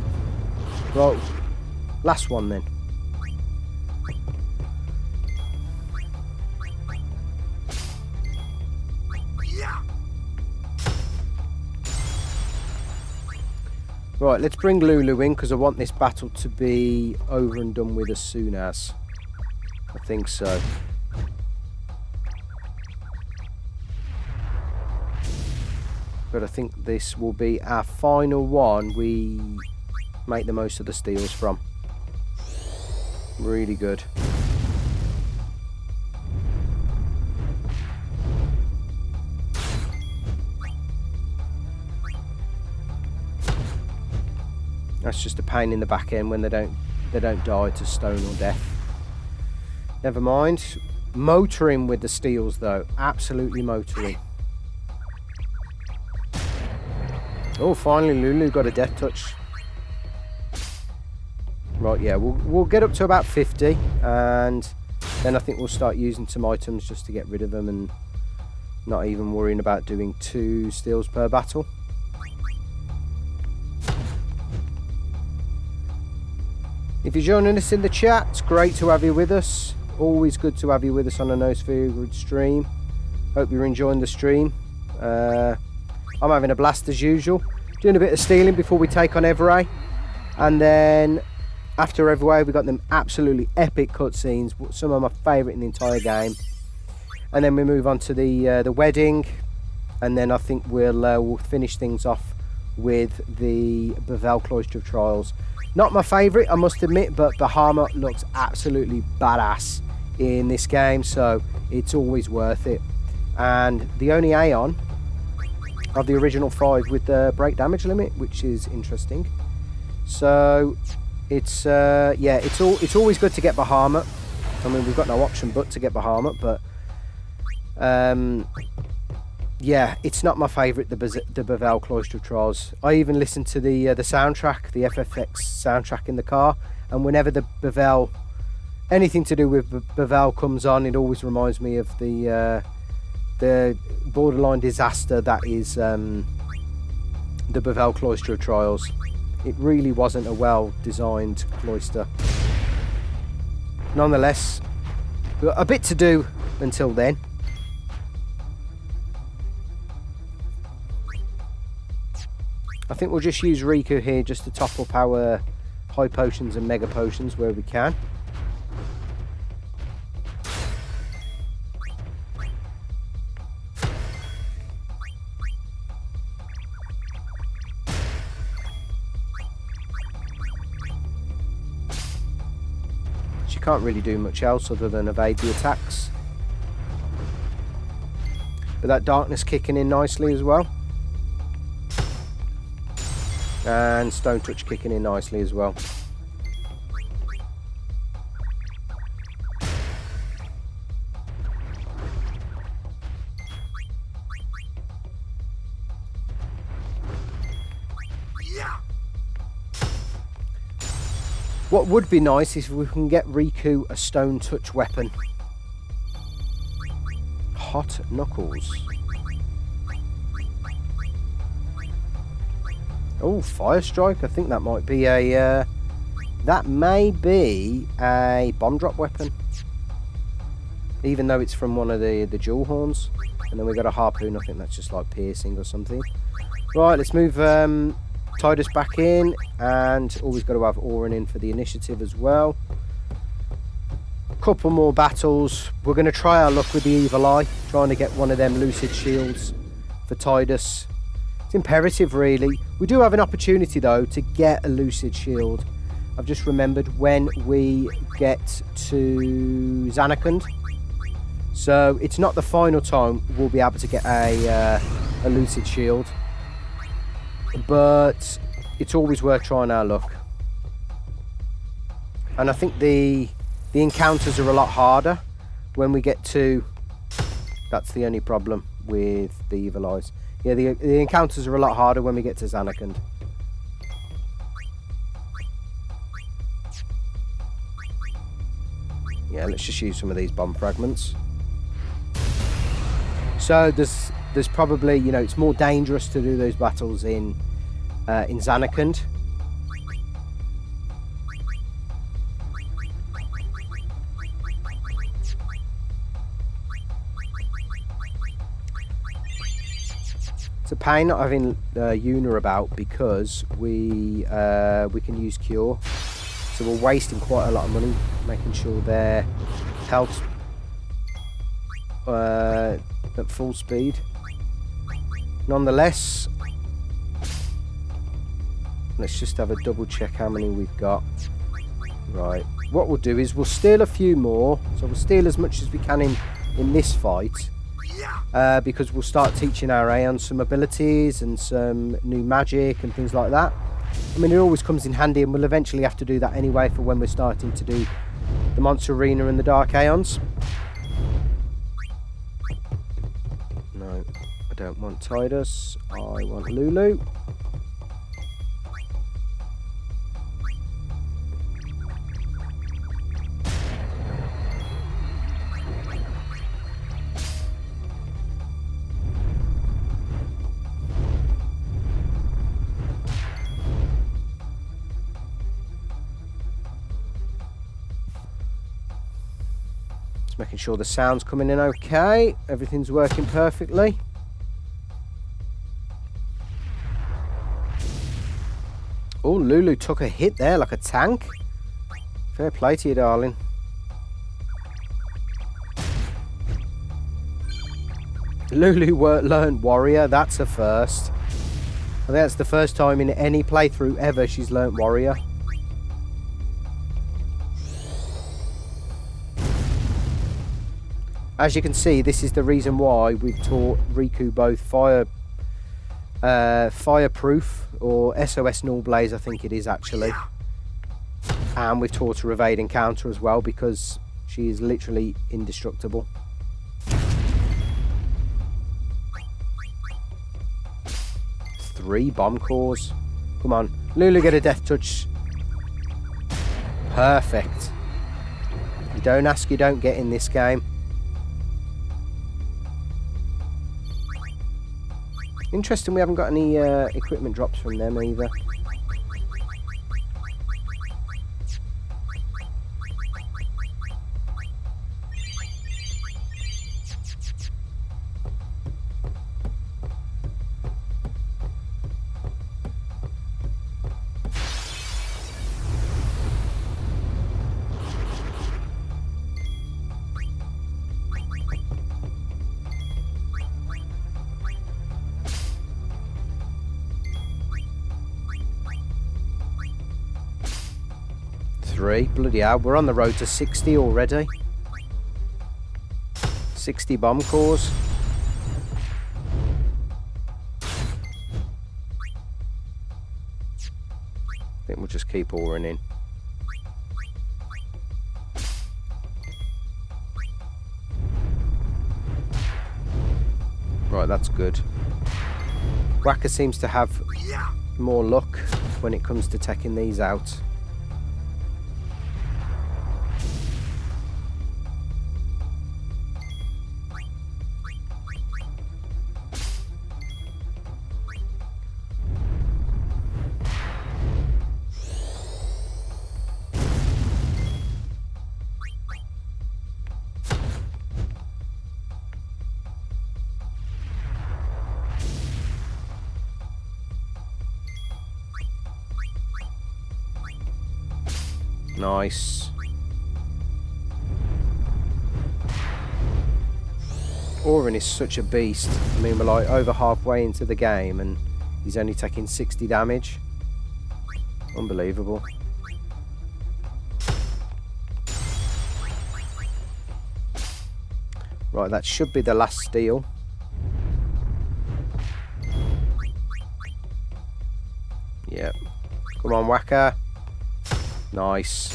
Speaker 1: Well, last one then. Right, let's bring Lulu in because I want this battle to be over and done with as soon as. I think so. But I think this will be our final one we make the most of the steals from. Really good. That's just a pain in the back end when they don't die to stone or death. Never mind. Motoring with the steals though, absolutely motoring. Oh, finally Lulu got a death touch. Right, yeah, we'll get up to about 50, and then I think we'll start using some items just to get rid of them and not even worrying about doing 2 steals per battle. If you're joining us in the chat, it's great to have you with us. Always good to have you with us on a No Sphere Grid stream. Hope you're enjoying the stream. I'm having a blast as usual. Doing a bit of stealing before we take on Evrae. And then after Evrae, we got them absolutely epic cutscenes. Some of my favourite in the entire game. And then we move on to the wedding. And then I think we'll finish things off with the Bevelle Cloister of Trials. Not my favourite, I must admit, but Bahamut looks absolutely badass in this game, so it's always worth it. And the only Auron of the original 5 with the break damage limit, which is interesting. So it's yeah, it's always good to get Bahamut. I mean, we've got no option but to get Bahamut, but yeah, it's not my favourite, the Bevelle Cloister of Trials. I even listened to the soundtrack, the FFX soundtrack in the car, and whenever the Bevelle, anything to do with Bevelle comes on, it always reminds me of the borderline disaster that is the Bevelle Cloister of Trials. It really wasn't a well-designed cloister. Nonetheless, we've got a bit to do until then. I think we'll just use Rikku here just to top up our high potions and mega potions where we can. She can't really do much else other than evade the attacks. But that darkness kicking in nicely as well. And Stone Touch kicking in nicely as well. What would be nice is if we can get Rikku a Stone Touch weapon. Hot Knuckles. Oh, Fire Strike. I think that might be a... that may be a bomb drop weapon. Even though it's from one of the jewel horns. And then we got a harpoon. I think that's just like piercing or something. Right, let's move Tidus back in. And always got to have Auron in for the initiative as well. Couple more battles. We're going to try our luck with the Evil Eye. Trying to get one of them Lucid Shields for Tidus. It's imperative, really. We do have an opportunity, though, to get a Lucid Shield. I've just remembered when we get to Zanarkand. So it's not the final time we'll be able to get a Lucid Shield. But it's always worth trying our luck. And I think the encounters are a lot harder when we get to... That's the only problem with the Evil Eyes. Yeah, the encounters are a lot harder when we get to Zanarkand. Yeah, let's just use some of these bomb fragments. So there's probably, you know, it's more dangerous to do those battles in Zanarkand. It's a pain not having Yunie about because we can use Cure, so we're wasting quite a lot of money making sure their health's at full speed. Nonetheless, let's just have a double check how many we've got. Right, what we'll do is we'll steal a few more, so we'll steal as much as we can in this fight. Because we'll start teaching our Aeon some abilities and some new magic and things like that. I mean, it always comes in handy, and we'll eventually have to do that anyway for when we're starting to do the Monster Arena and the Dark Aeons. No, I don't want Tidus. I want Lulu. Making sure the sound's coming in okay. Everything's working perfectly. Oh, Lulu took a hit there like a tank. Fair play to you, darling. Lulu learned Warrior. That's a first. I think that's the first time in any playthrough ever she's learnt Warrior. As you can see, this is the reason why we've taught Rikku both fireproof, or SOS Nulblaze, I think it is actually. And we've taught her evade and counter as well, because she is literally indestructible. Three bomb cores. Come on, Lulu, get a death touch. Perfect. You don't ask, you don't get in this game. Interesting, we haven't got any equipment drops from them either. 3. Bloody hell, we're on the road to 60 already. 60 bomb cores. I think we'll just keep Auron in. Right, that's good. Wakka seems to have more luck when it comes to taking these out. Nice. Auron is such a beast. I mean, we're like over halfway into the game and he's only taking 60 damage. Unbelievable. Right, that should be the last steal. Yep. Come on, Wakka. Nice.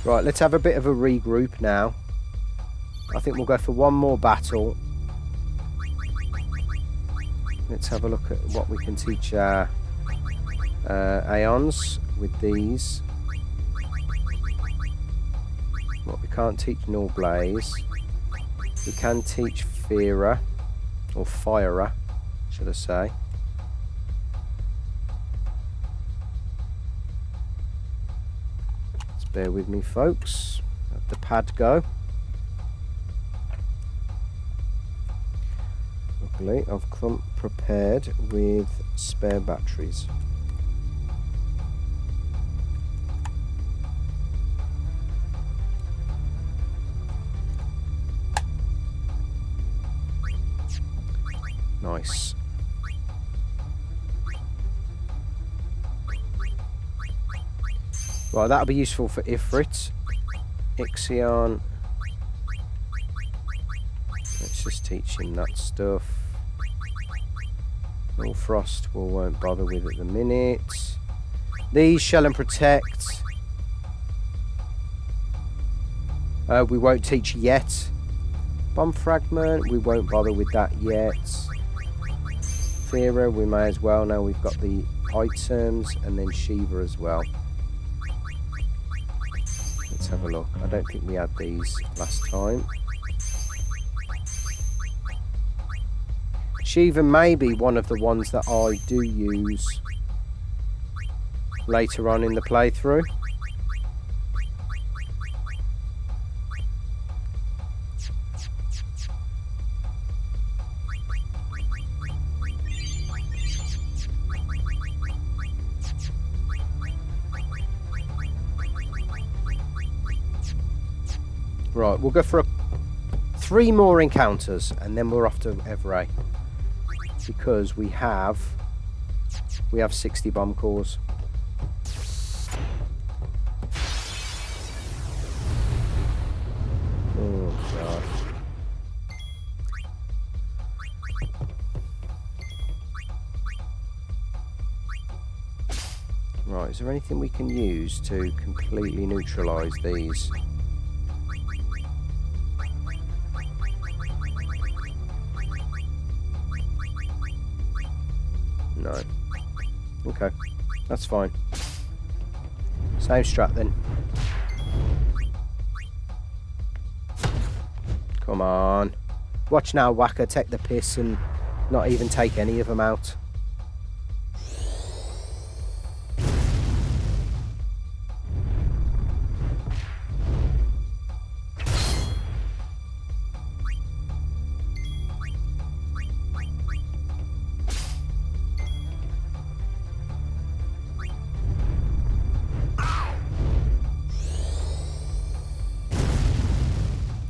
Speaker 1: Right, let's have a bit of a regroup now. I think we'll go for one more battle. Let's have a look at what we can teach our Aeons with these. What we can't teach Nulblaze. We can teach Fearer, or Firer, should I say. Bear with me, folks. Let the pad go. Luckily, I've come prepared with spare batteries. Nice. Right, that'll be useful for Ifrit. Ixion. Let's just teach him that stuff. Frost we won't bother with at the minute. These, Shell and Protect. We won't teach yet. Bomb Fragment, we won't bother with that yet. Fearer, we may as well, now we've got the items, and then Shiva as well. Let's have a look. I don't think we had these last time. Shiva may be one of the ones that I do use later on in the playthrough. Right, we'll go for 3 more encounters and then we're off to Evrae, because we have 60 bomb cores. Oh god. Right, is there anything we can use to completely neutralise these? No. Okay, that's fine. Same strat then. Come on. Watch now, Wakka take the piss and not even take any of them out.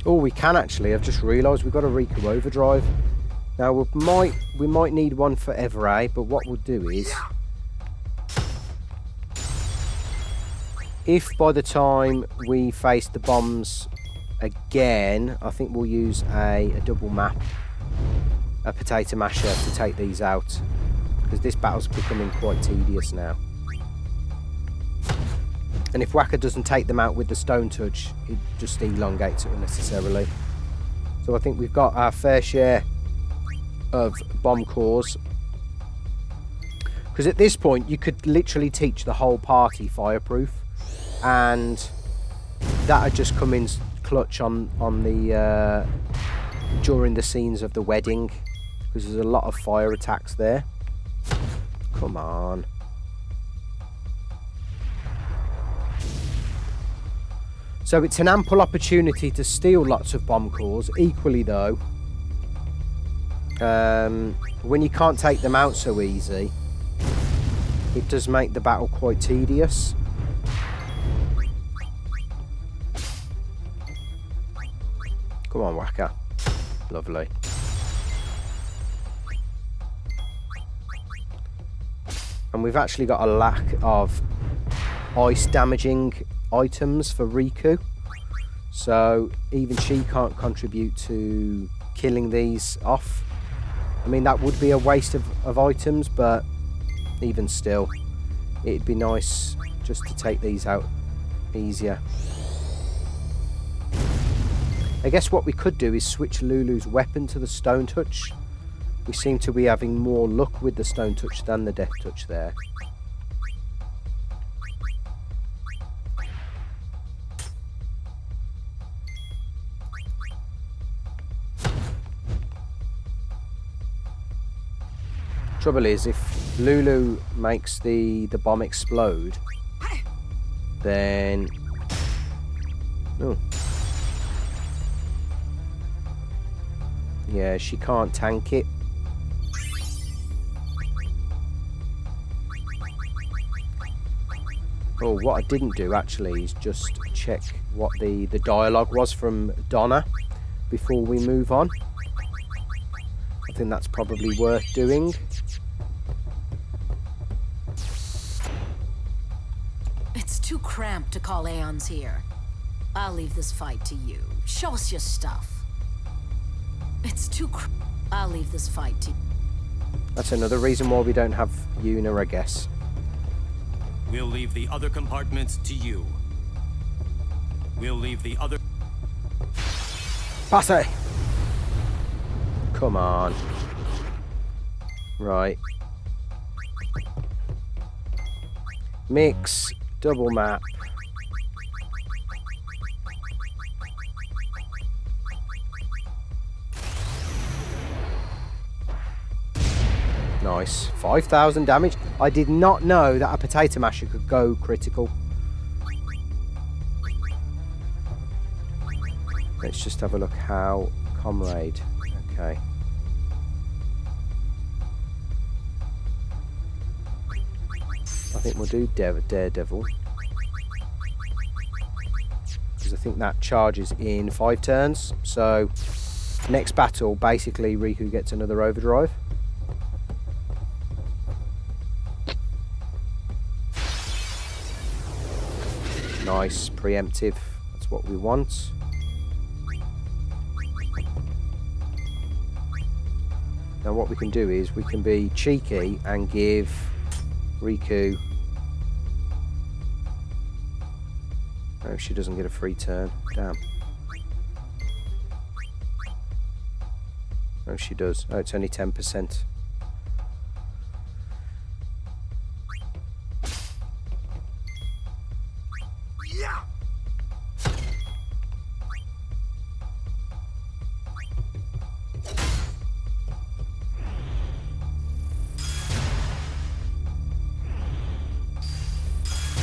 Speaker 1: Oh, we can actually. I've just realised we've got a Rikku overdrive. Now we might need one for Evrae, but what we'll do is if by the time we face the bombs again, I think we'll use a double map, a potato masher to take these out, because this battle's becoming quite tedious now. And if Wakka doesn't take them out with the stone touch, it just elongates it unnecessarily. So I think we've got our fair share of bomb cores. Because at this point, you could literally teach the whole party fireproof, and that had just come in clutch on the during the scenes of the wedding, because there's a lot of fire attacks there. Come on. So it's an ample opportunity to steal lots of bomb cores. Equally though, when you can't take them out so easy, it does make the battle quite tedious. Come on, Wakka. Lovely. And we've actually got a lack of ice damaging items for Rikku, so even she can't contribute to killing these off. I mean, that would be a waste of items, but even still, it'd be nice just to take these out easier. I guess what we could do is switch Lulu's weapon to the stone touch. We seem to be having more luck with the stone touch than the death touch there. Trouble is, if Lulu makes the bomb explode, then yeah, she can't tank it. Oh, what I didn't do actually is just check what the dialogue was from Donna before we move on. I think that's probably worth doing.
Speaker 6: It's too cramped to call Aeons here. I'll leave this fight to you. Show us your stuff. It's too I'll leave this fight to you.
Speaker 1: That's another reason why we don't have Yunie, I guess.
Speaker 9: We'll leave the other compartments to you. We'll leave the other...
Speaker 1: Pass it! Come on. Right. Mix. Double map. Nice. 5,000 damage. I did not know that a potato masher could go critical. Let's just have a look how Comrade. Okay. I think we'll do Daredevil. Because I think that charges in 5 turns. So, next battle, basically, Rikku gets another overdrive. Nice, preemptive. That's what we want. Now what we can do is we can be cheeky and give Rikku... Oh, she doesn't get a free turn. Damn. Oh, she does. Oh, it's only 10%.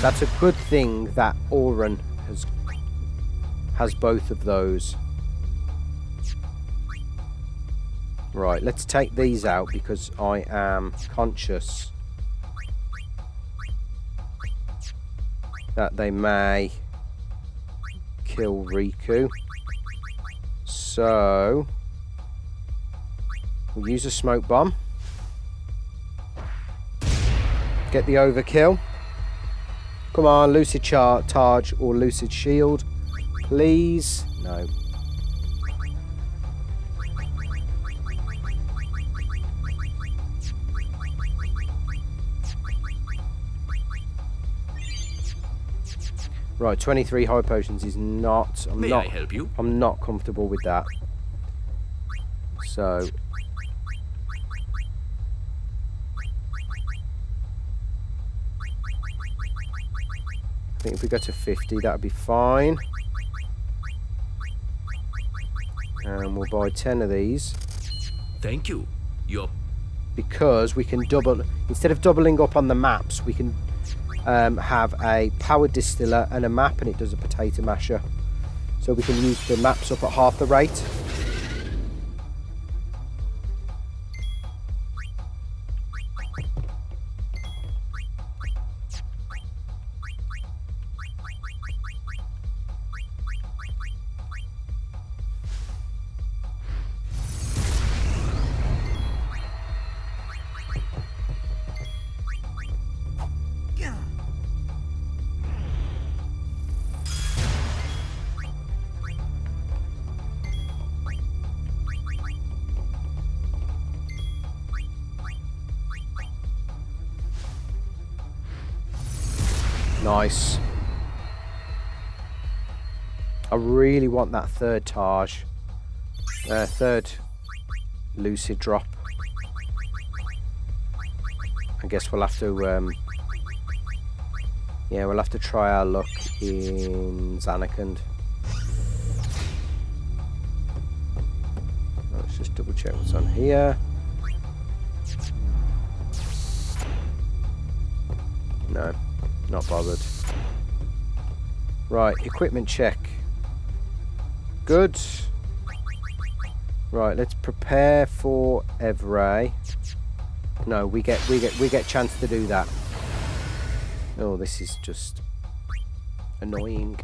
Speaker 1: That's a good thing that Auron has both of those. Right, let's take these out because I am conscious that they may kill Rikku. So we'll use a smoke bomb. Get the overkill. Come on, Lucid Charge or Lucid Shield. Please. No. Right, 23 high potions is not...
Speaker 11: May I help you?
Speaker 1: I'm not comfortable with that. So... I think if we go to 50, that'd be fine. And we'll buy 10 of these.
Speaker 11: Thank you.
Speaker 1: Because we can double... Instead of doubling up on the maps, we can... have a powered distiller and a map, and it does a potato masher, so we can use the maps up at half the rate. Nice. I really want that third Taj. Third Lucid drop. I guess we'll have to... yeah, we'll have to try our luck in Zanarkand. Let's just double check what's on here. No. Not bothered. Right, equipment check. Good. Right, let's prepare for Evrae. No, we get chance to do that. Oh, this is just annoying.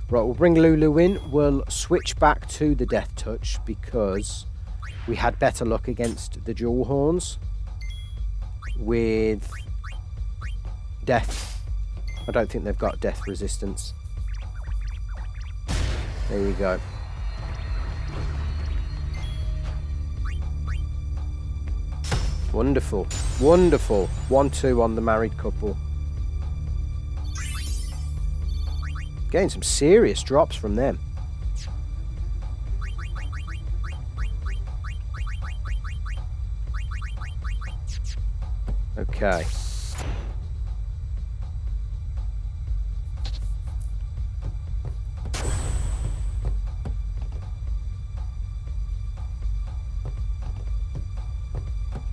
Speaker 1: Right, we'll bring Lulu in. We'll switch back to the Death Touch because we had better luck against the Jewel Horns with Death. I don't think they've got Death resistance. There you go. Wonderful. Wonderful. 1-2 on the married couple. Getting some serious drops from them. Okay.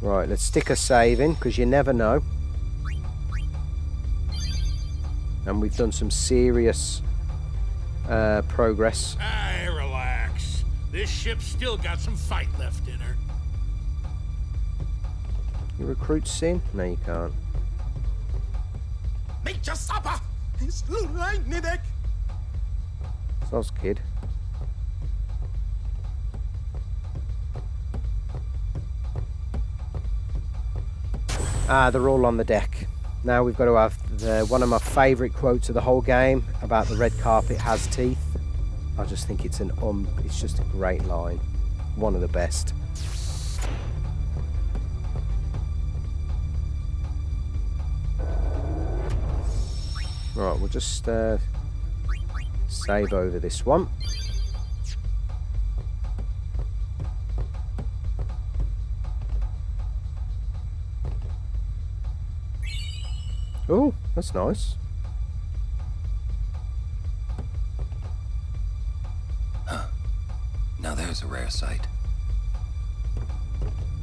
Speaker 1: Right, let's stick a save in because you never know. And we've done some serious progress.
Speaker 2: Hey, relax. This ship's still got some fight left in her.
Speaker 1: You recruit Sin? No, you can't.
Speaker 4: Make your supper! It's Lulay Nidek!
Speaker 1: Soz kid. Ah, they're all on the deck. Now we've got to have one of my favourite quotes of the whole game about the red carpet has teeth. I just think it's it's just a great line. One of the best. Right, we'll just save over this one. Oh, that's nice.
Speaker 12: Huh. Now there's a rare sight.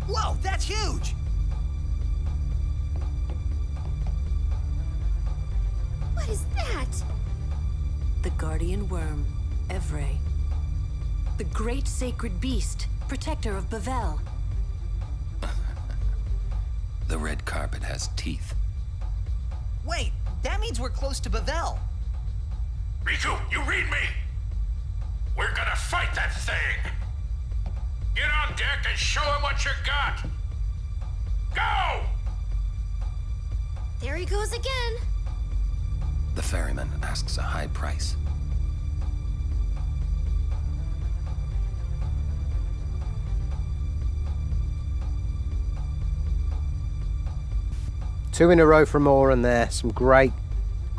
Speaker 13: Whoa, that's huge!
Speaker 5: What is that?
Speaker 6: The guardian worm, Evrae. The great sacred beast, protector of Bevelle.
Speaker 12: The red carpet has teeth.
Speaker 3: Wait, that means we're close to Bevelle.
Speaker 2: Rikku, you read me? We're gonna fight that thing. Get on deck and show him what you got. Go!
Speaker 5: There he goes again.
Speaker 12: The ferryman asks a high price.
Speaker 1: Two in a row from Auron there. Some great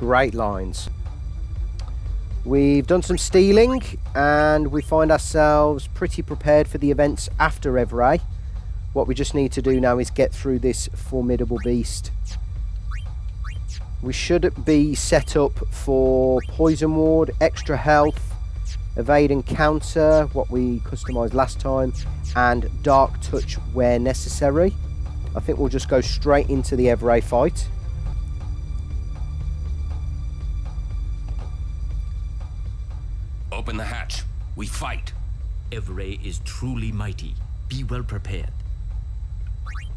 Speaker 1: lines. We've done some stealing and we find ourselves pretty prepared for the events after Evrae. What we just need to do now is get through this formidable beast. We should be set up for Poison Ward, extra health, evade and counter, what we customised last time, and Dark Touch where necessary. I think we'll just go straight into the Evrae fight.
Speaker 12: Open the hatch. We fight.
Speaker 11: Evrae is truly mighty. Be well prepared.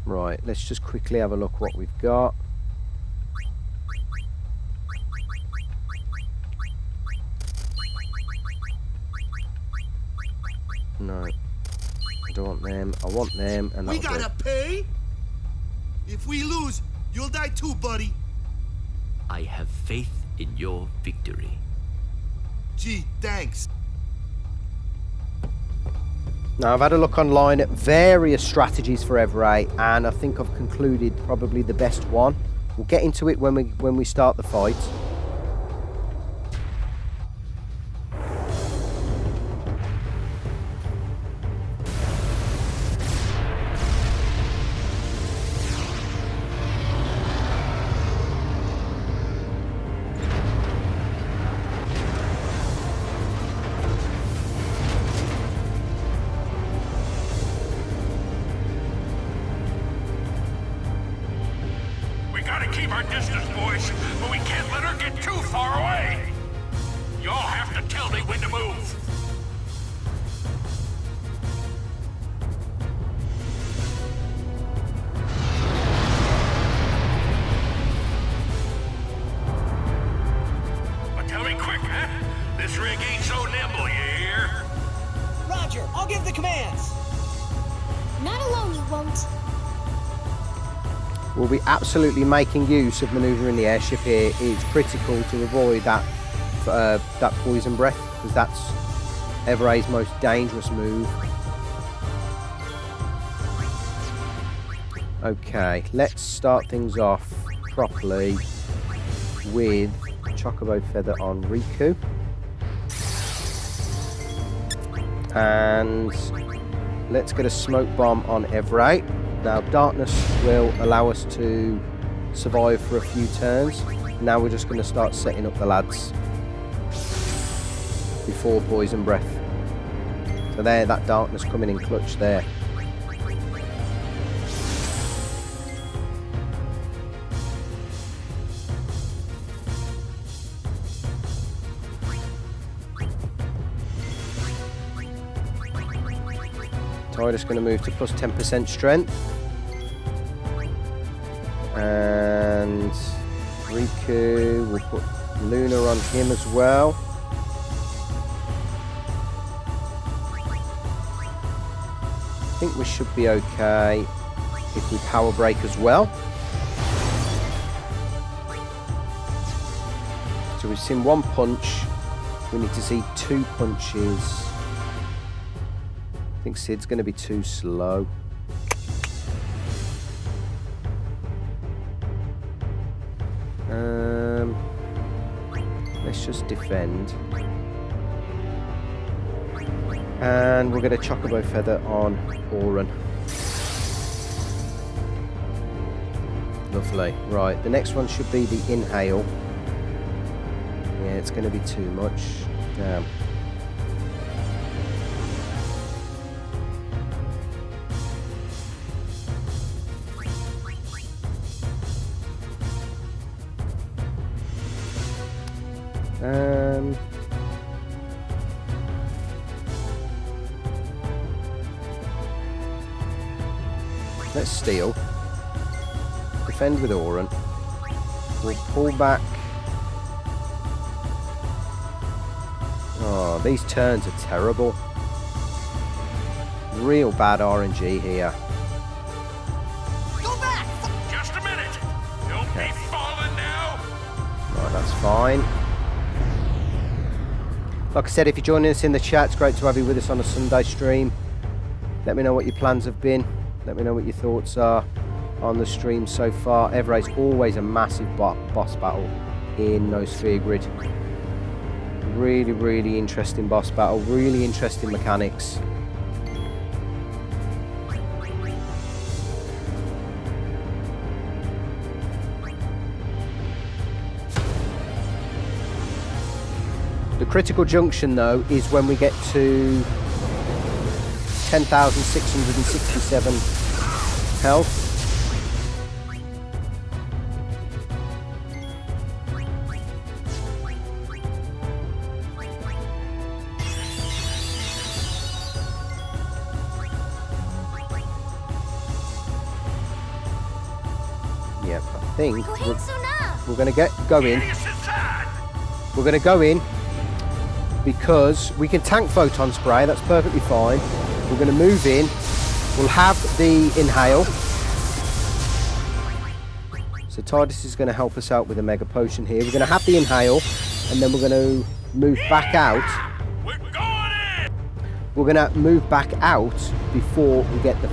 Speaker 1: Right, let's just quickly have a look what we've got. No. I don't want them. I want them, and
Speaker 4: we
Speaker 1: that'll
Speaker 4: gotta pay? If we lose, you'll die too, buddy.
Speaker 11: I have faith in your victory.
Speaker 4: Gee, thanks.
Speaker 1: Now, I've had a look online at various strategies for Evrae, and I think I've concluded probably the best one. We'll get into it when we start the fight.
Speaker 2: Keep our distance, boys, but we can't let her get too far away. Y'all have to tell me when to move. But tell me quick, huh? This rig ain't so nimble, you hear?
Speaker 3: Roger, I'll give the commands.
Speaker 5: Not alone, you won't.
Speaker 1: We'll be absolutely making use of manoeuvring the airship here. It's critical to avoid that poison breath, because that's Evrae's most dangerous move. Okay, let's start things off properly with Chocobo Feather on Rikku. And let's get a smoke bomb on Evrae. Now, darkness will allow us to survive for a few turns. Now we're just going to start setting up the lads before poison breath. So there, that darkness coming in clutch there. Tidus going to move to plus 10% strength. And Rikku, we'll put Luna on him as well. I think we should be okay if we power break as well. So we've seen one punch. We need to see two punches. I think Sid's going to be too slow. Let's just defend. And we'll get a Chocobo Feather on Auron. Lovely. Right, the next one should be the Inhale. Yeah, it's going to be too much. Damn. Let's steal. Defend with Auron. We'll pull back. Oh, these turns are terrible. Real bad RNG here.
Speaker 2: Go back! Just a minute! Don't be falling now!
Speaker 1: Right, that's fine. Like I said, if you're joining us in the chat, it's great to have you with us on a Sunday stream. Let me know what your plans have been. Let me know what your thoughts are on the stream so far. Evrae's always a massive boss battle in No Sphere Grid. Really, really interesting boss battle. Really interesting mechanics. The critical junction, though, is when we get to 10,667 health. Yep, I think we're going to get going. We're going to go in because we can tank photon spray. That's perfectly fine. We're going to move in. We'll have the inhale. So Tidus is going to help us out with a mega potion here. We're going to have the inhale, and then we're going to move back out. We're going to move back out before we get the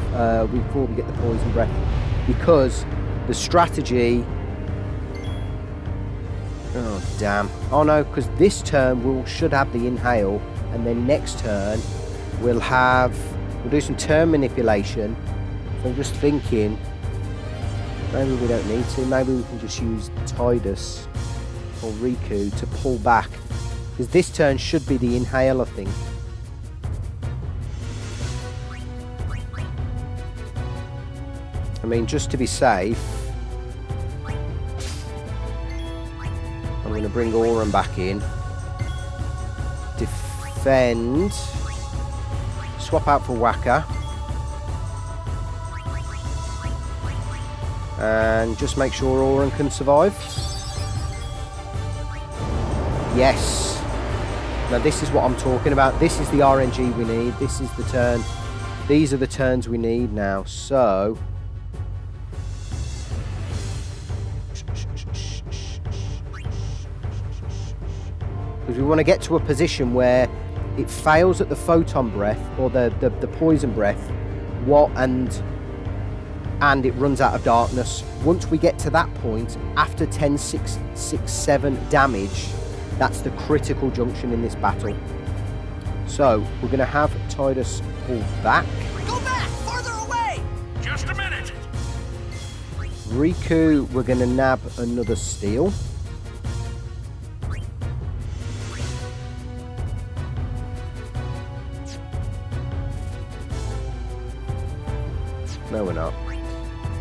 Speaker 1: poison breath, because the strategy. Oh damn! Oh no, because this turn we should have the inhale, and then next turn we'll do some turn manipulation. So I'm just thinking, maybe we don't need to. Maybe we can just use Tidus or Rikku to pull back, because this turn should be the inhale, I think. I mean, just to be safe, I'm going to bring Auron back in. Defend. Swap out for Wakka. And just make sure Auron can survive. Yes. Now this is what I'm talking about. This is the RNG we need. This is the turn. These are the turns we need now. So because we want to get to a position where it fails at the photon breath or the poison breath, and it runs out of darkness. Once we get to that point, after 10, 6, 7 damage, that's the critical junction in this battle. So we're going to have Tidus pull back.
Speaker 2: Go back! Farther away! Just a minute!
Speaker 1: Rikku, we're going to nab another steal. No, we're not.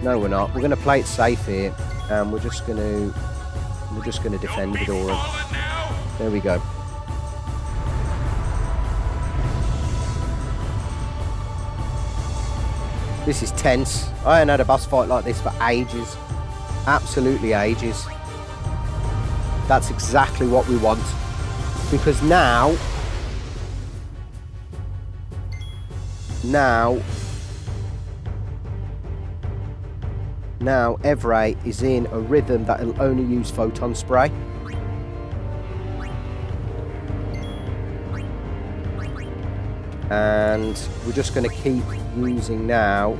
Speaker 1: No, we're not. We're going to play it safe here, and we're just going to defend with Auron. There we go. This is tense. I ain't had a boss fight like this for ages. Absolutely ages. That's exactly what we want, because now Evrae is in a rhythm that will only use photon spray. And we're just going to keep using now.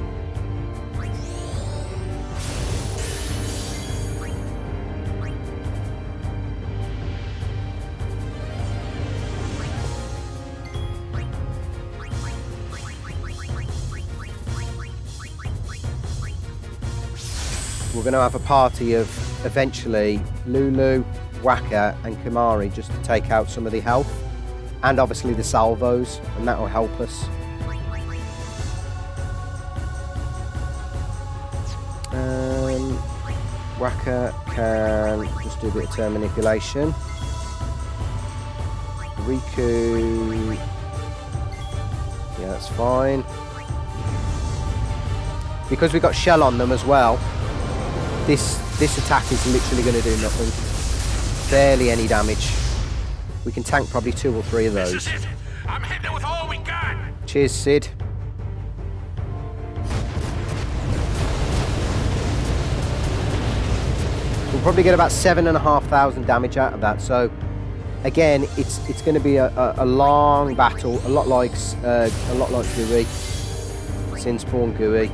Speaker 1: We're going to have a party of eventually Lulu, Wakka and Kimahri just to take out some of the health, and obviously the salvos, and that will help us. Wakka can just do a bit of turn manipulation. Rikku, yeah, that's fine. Because we got shell on them as well, this attack is literally going to do nothing. Barely any damage. We can tank probably 2 or 3 of those.
Speaker 2: This is it. I'm hitting it with all we got.
Speaker 1: Cheers, Sid. We'll probably get about 7,500 damage out of that. So again, it's going to be a long battle, a lot like GUI, Sin Spawn GUI.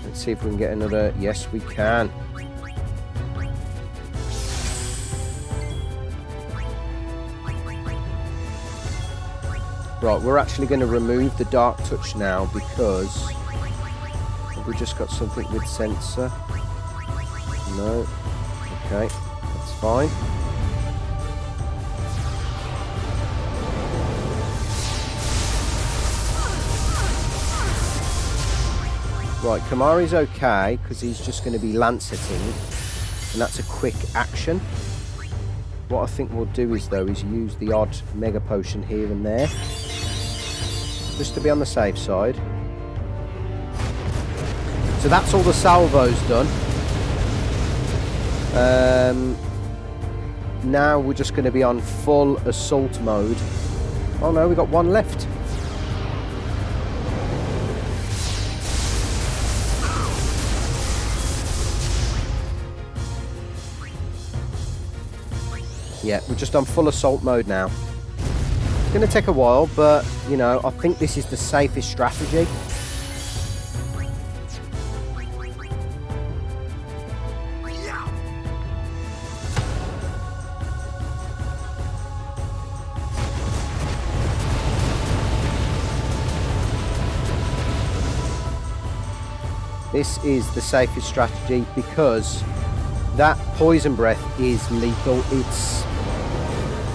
Speaker 1: Let's see if we can get another. Yes, we can. Right, we're actually going to remove the Dark Touch now because we just got something with sensor. No. Okay, that's fine. Right, Kamari's okay because he's just going to be Lanceting, and that's a quick action. What I think we'll do is use the odd Mega Potion here and there, just to be on the safe side. So that's all the salvos done. Now we're just going to be on full assault mode. Oh no, we got one left. Yeah, we're just on full assault mode now. It's going to take a while, but, you know, I think this is the safest strategy. This is the safest strategy because that poison breath is lethal. It's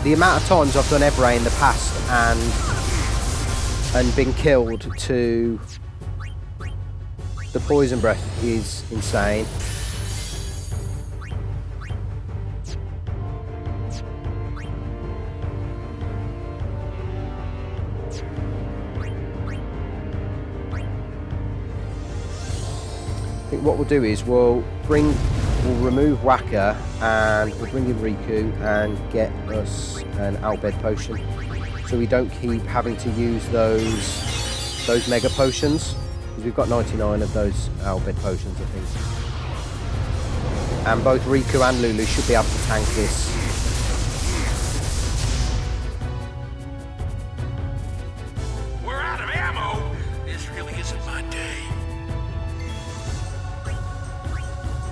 Speaker 1: the amount of times I've done Evrae in the past and been killed to the poison breath is insane. I think what we'll do is we'll remove Wakka and we'll bring in Rikku and get us an Owlbed potion, so we don't keep having to use those mega potions, because we've got 99 of those Owlbed potions, I think. And both Rikku and Lulu should be able to tank this.
Speaker 2: We're out of ammo. This really isn't my day.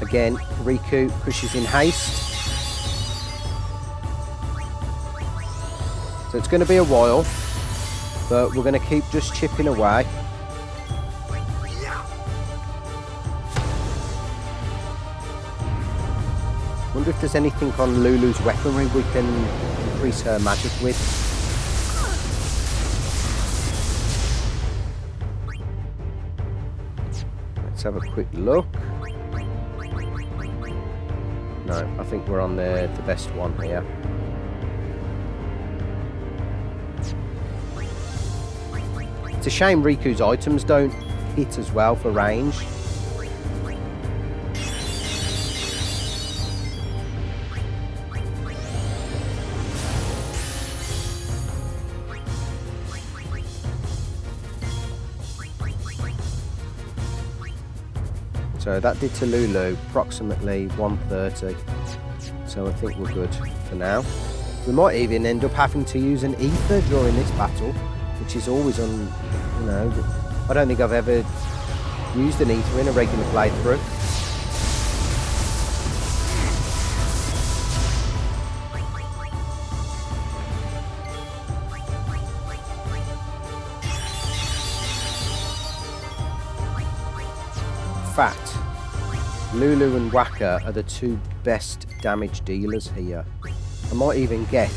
Speaker 1: Again, Rikku pushes in haste. So it's going to be a while, but we're going to keep just chipping away. Wonder if there's anything on Lulu's weaponry we can increase her magic with. Let's have a quick look. No, I think we're on the best one here. It's a shame Riku's items don't hit as well for range. So that did to Lulu approximately 130. So I think we're good for now. We might even end up having to use an ether during this battle, which is always on, you know, I don't think I've ever used an ether in a regular playthrough. In fact, Lulu and Wakka are the two best damage dealers here. I might even get,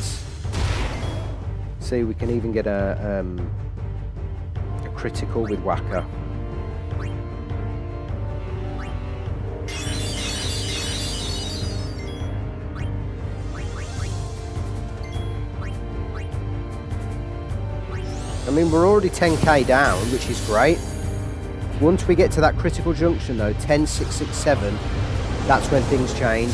Speaker 1: see, we can even get a critical with Wakka. mean, we're already 10k down, which is great. Once we get to that critical junction, though, 10,667, that's when things change.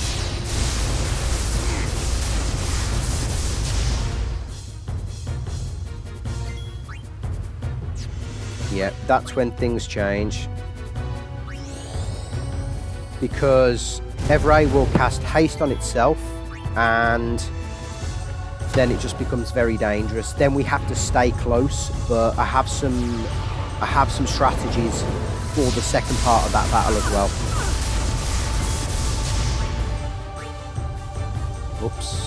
Speaker 1: Yeah, that's when things change. Because Evrae will cast haste on itself, and then it just becomes very dangerous. Then we have to stay close, but I have some strategies for the second part of that battle as well. Oops.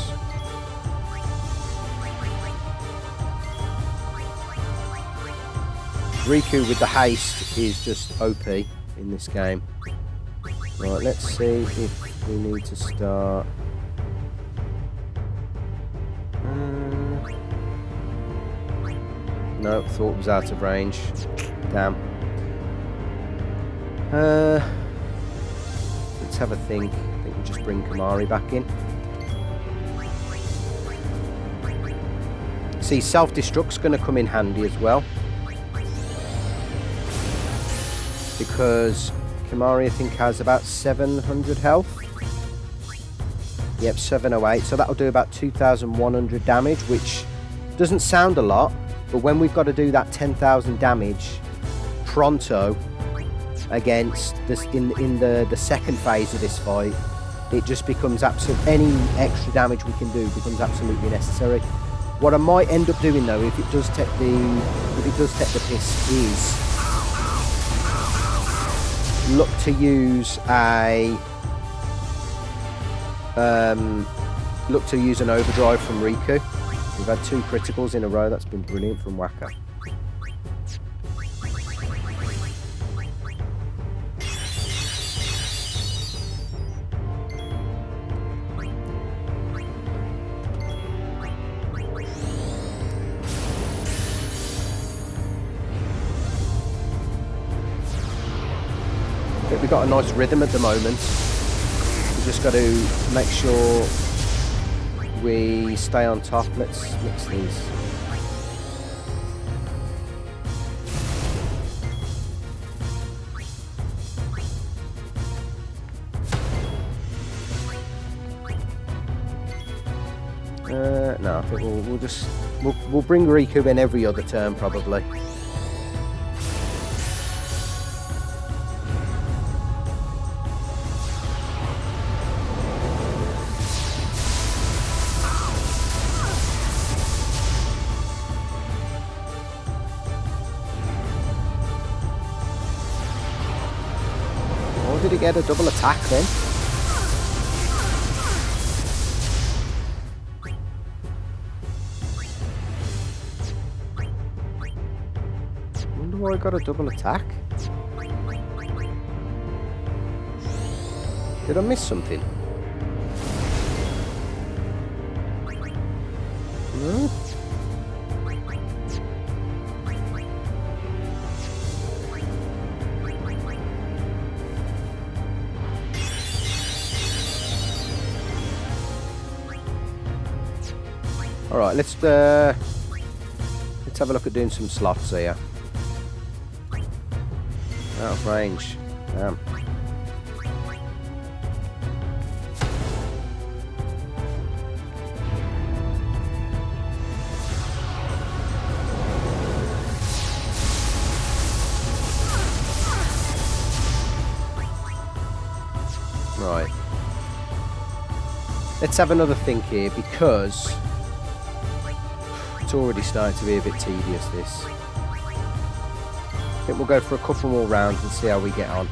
Speaker 1: Rikku with the haste is just OP in this game. Right, let's see if we need to start. No, thought it was out of range. Damn. Let's have a think. I think we'll just bring Kimahri back in. See, self-destruct's going to come in handy as well. Because Kimahri, I think, has about 700 health. Yep, 708. So that'll do about 2,100 damage, which doesn't sound a lot. But when we've got to do that 10,000 damage pronto against this in the second phase of this fight, it just becomes any extra damage we can do becomes absolutely necessary. What I might end up doing though, if it does take the piss, is look to use an overdrive from Rikku. We've had 2 criticals in a row. That's been brilliant from Wakka. But we've got a nice rhythm at the moment. We've just got to make sure we stay on top. Let's mix these. No, I think we'll bring Rikku in every other turn probably. Did he get a double attack then? I wonder why I got a double attack. Did I miss something? No? Alright, let's have a look at doing some slots here. Out of range. Damn. Right. Let's have another think here, because it's already starting to be a bit tedious, this. I think we'll go for a couple more rounds and see how we get on.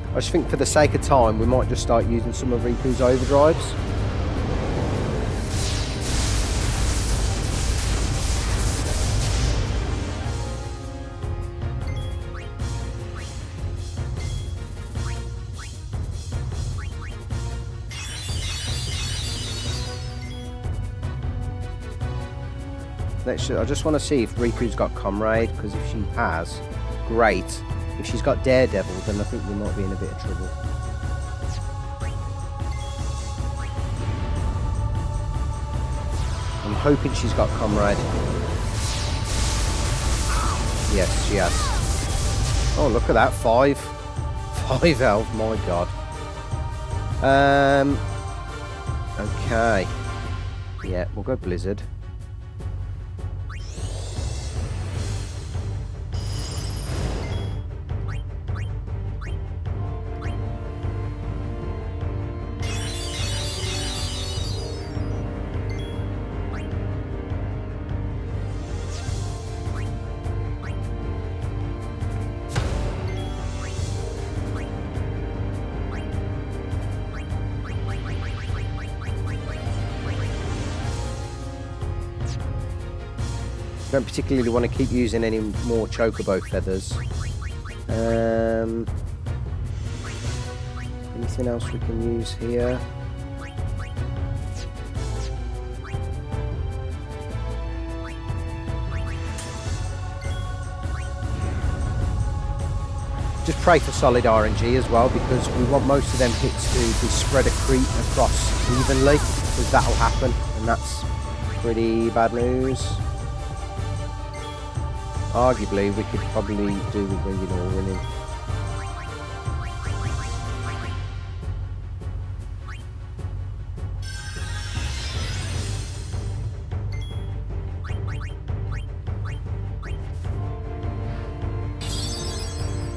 Speaker 1: I just think for the sake of time, we might just start using some of Rikku's overdrives. I just want to see if Riku's got Comrade, because if she has, great. If she's got Daredevil, then I think we might be in a bit of trouble. I'm hoping she's got Comrade. Yes, she has. Oh, look at that. 5 health, my god. Okay. Yeah, we'll go Blizzard. Don't particularly want to keep using any more chocobo feathers. Anything else we can use here? Just pray for solid RNG as well, because we want most of them hits to be spread across evenly, because that'll happen, and that's pretty bad news. Arguably, we could probably do with bringing Auron in.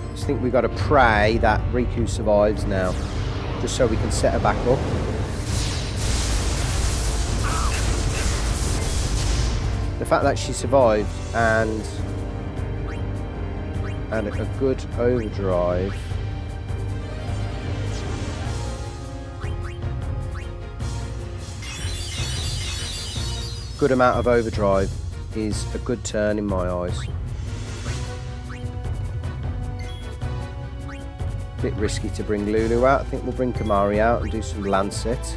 Speaker 1: I just think we've got to pray that Rikku survives now, just so we can set her back up. The fact that she survived and a good overdrive. Good amount of overdrive is a good turn in my eyes. Bit risky to bring Lulu out. I think we'll bring Kamari out and do some Lancet.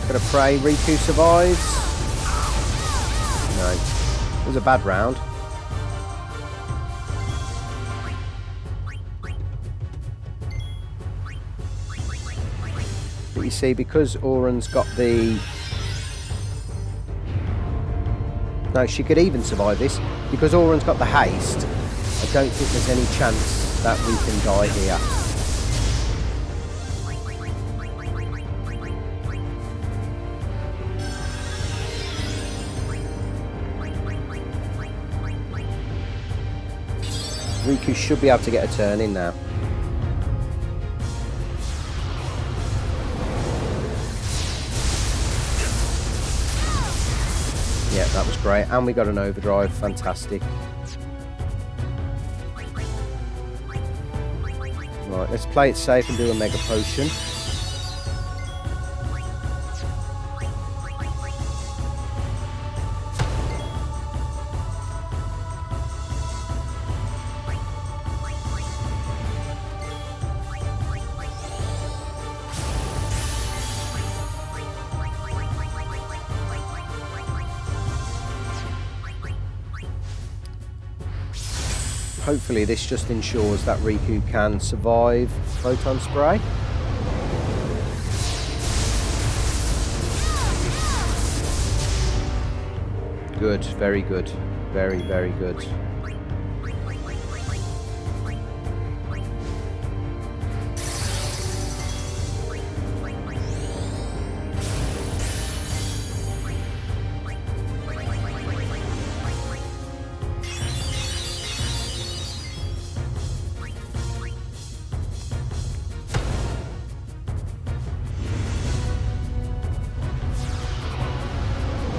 Speaker 1: Gonna pray Rikku survives. No. It was a bad round. But you see, because Auron's got the... No, she could even survive this. Because Auron's got the haste, I don't think there's any chance that we can die here. Rikku should be able to get a turn in now. Yeah, that was great. And we got an overdrive. Fantastic. Right, let's play it safe and do a mega potion. Hopefully this just ensures that Rikku can survive Photon Spray. Good, very good. Very, very good.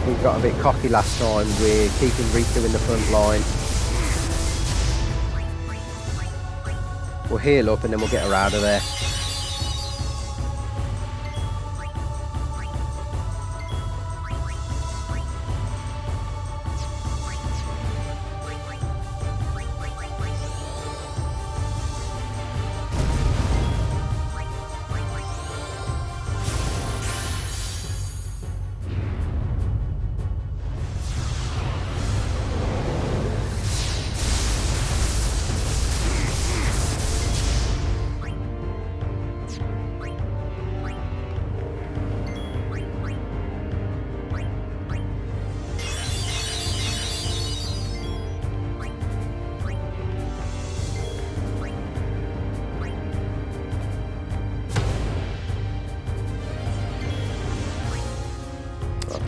Speaker 1: We got a bit cocky last time. We're keeping Rikku in the front line. We'll heal up and then we'll get her out of there.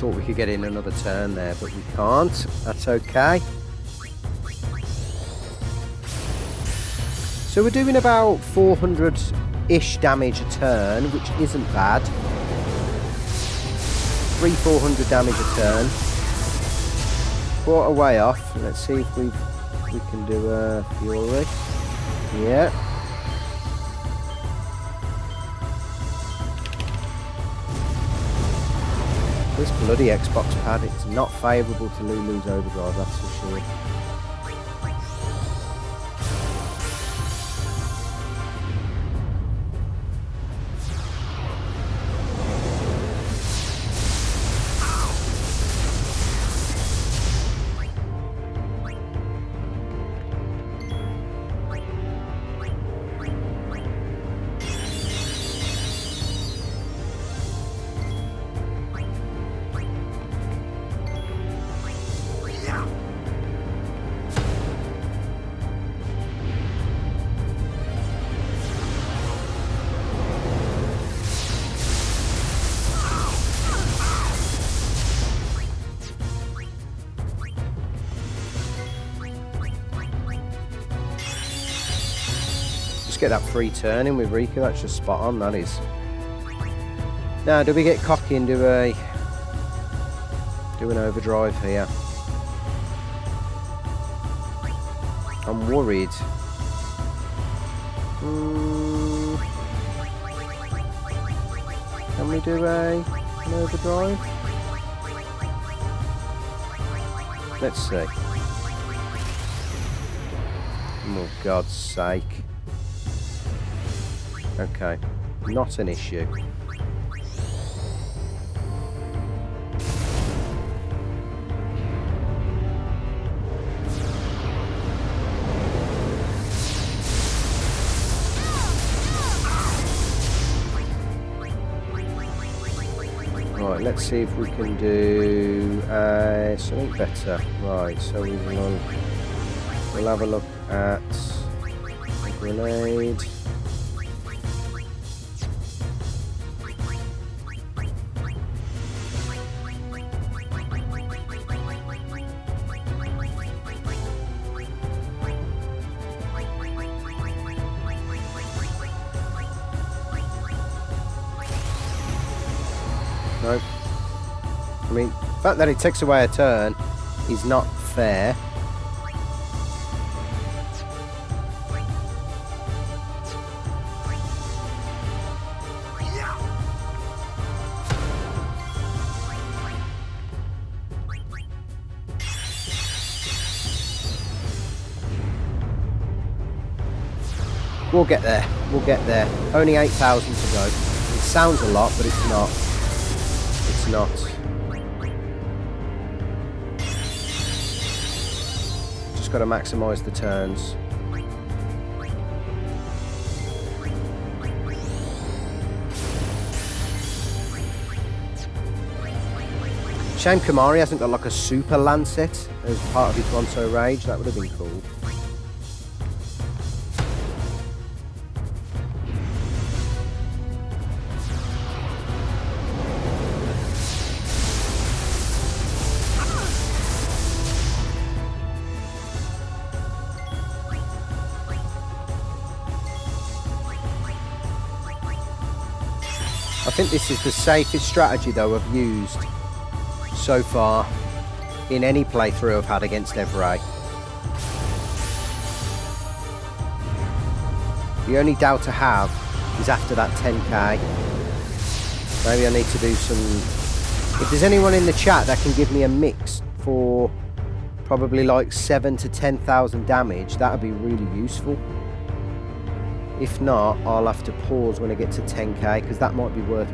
Speaker 1: Thought we could get in another turn there, but we can't. That's okay. So we're doing about 400-ish damage a turn, which isn't bad. 300-400 damage a turn. Quite a way off. Let's see if we can do a Fury. Yeah. This bloody Xbox pad, it's not favourable to Lulu's Overdrive, that's for sure. Get that free turn in with Rikku, that's just spot on, that is. Now, do we get cocky and do an overdrive here? I'm worried. Can we do an overdrive? Let's see. For God's sake. Okay, not an issue. Right, let's see if we can do something better. Right, so we'll have a look at a grenade. No. I mean, the fact that it takes away a turn is not fair. We'll get there. We'll get there. Only 8,000 to go. It sounds a lot, but it's not. It's not. Just got to maximise the turns. Shame Kamari hasn't got like a super Lancet as part of his Ronto Rage. That would have been cool. I think this is the safest strategy though I've used so far in any playthrough I've had against Evrae. The only doubt I have is after that 10k. Maybe I need to do some... If there's anyone in the chat that can give me a mix for probably like 7 to 10,000 damage, that would be really useful. If not, I'll have to pause when I get to 10k, because that might be worth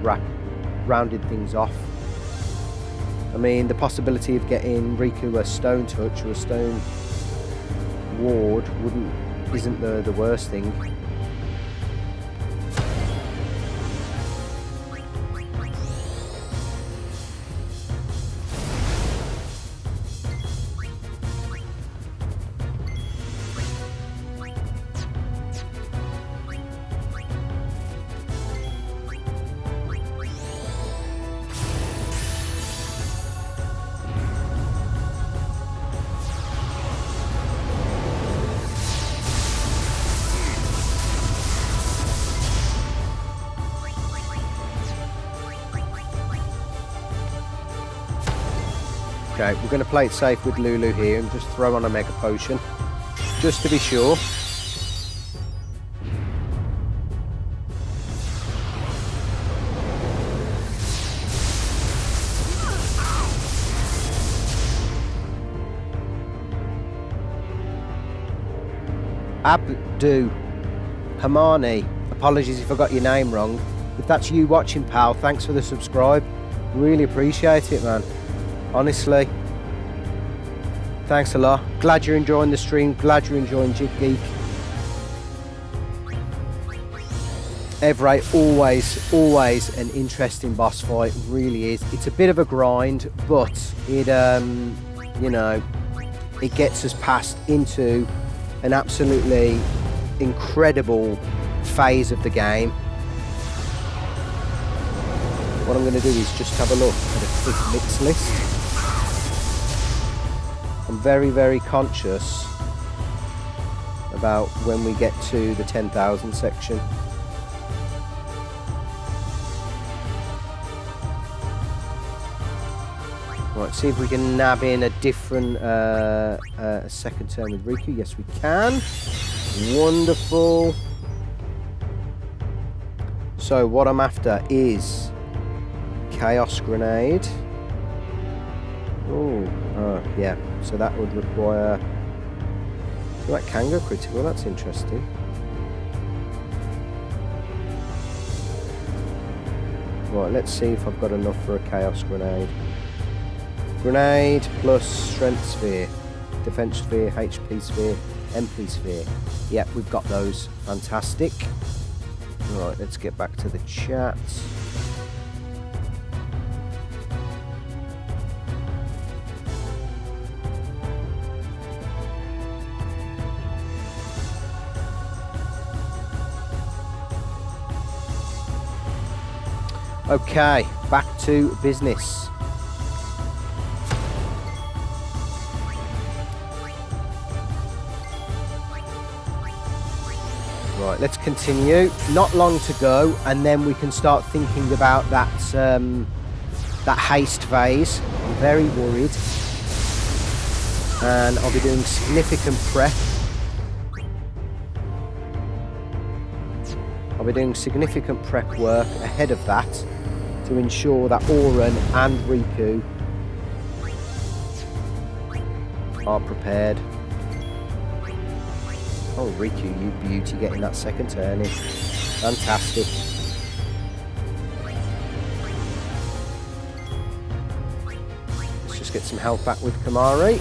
Speaker 1: rounding things off. I mean, the possibility of getting Rikku a Stone Touch or a Stone Ward isn't the worst thing. Okay, we're going to play it safe with Lulu here and just throw on a Mega Potion, just to be sure. Abdu Hamani, apologies if I got your name wrong. If that's you watching, pal, thanks for the subscribe. Really appreciate it, man. Honestly. Thanks a lot. Glad you're enjoying the stream. Glad you're enjoying Jig Geek. Evrae, always an interesting boss fight. Really is. It's a bit of a grind, but it, you know, it gets us past into an absolutely incredible phase of the game. What I'm going to do is just have a look at a quick mix list. I'm very conscious about when we get to the 10,000 section. Right, see if we can nab in a different second turn with Rikku. Yes, we can. Wonderful. So what I'm after is Chaos Grenade. Oh, yeah. So that would require... So that can go critical. That's interesting. Right, let's see if I've got enough for a Chaos Grenade. Grenade plus Strength Sphere, Defense Sphere, HP Sphere, MP Sphere. Yep, we've got those. Fantastic. Right, let's get back to the chat. Okay, back to business. Right, let's continue. Not long to go, and then we can start thinking about that that haste phase. I'm very worried, and I'll be doing significant prep. I'll be doing significant prep work ahead of that to ensure that Auron and Rikku are prepared. Oh, Rikku, you beauty, getting that second turn in. Fantastic. Let's just get some health back with Kamari.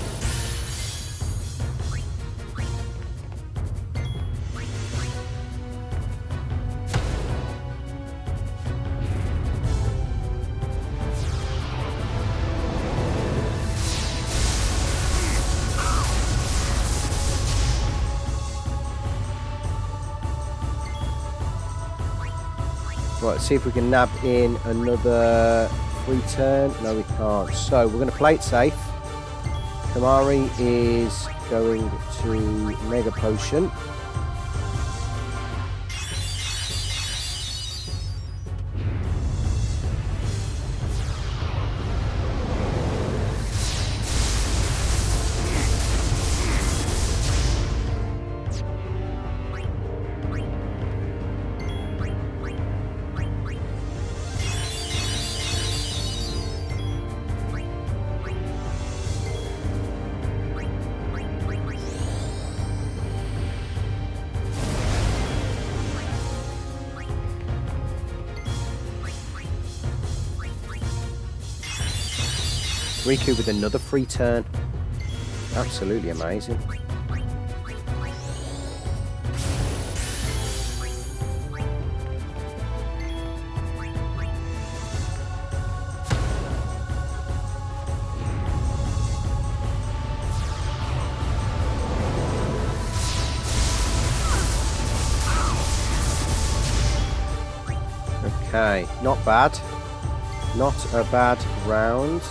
Speaker 1: Right, let's see if we can nab in another free turn. No, we can't. So we're going to play it safe. Kamari is going to Mega Potion. Rikku with another free turn. Absolutely amazing. Okay, not bad. Not a bad round.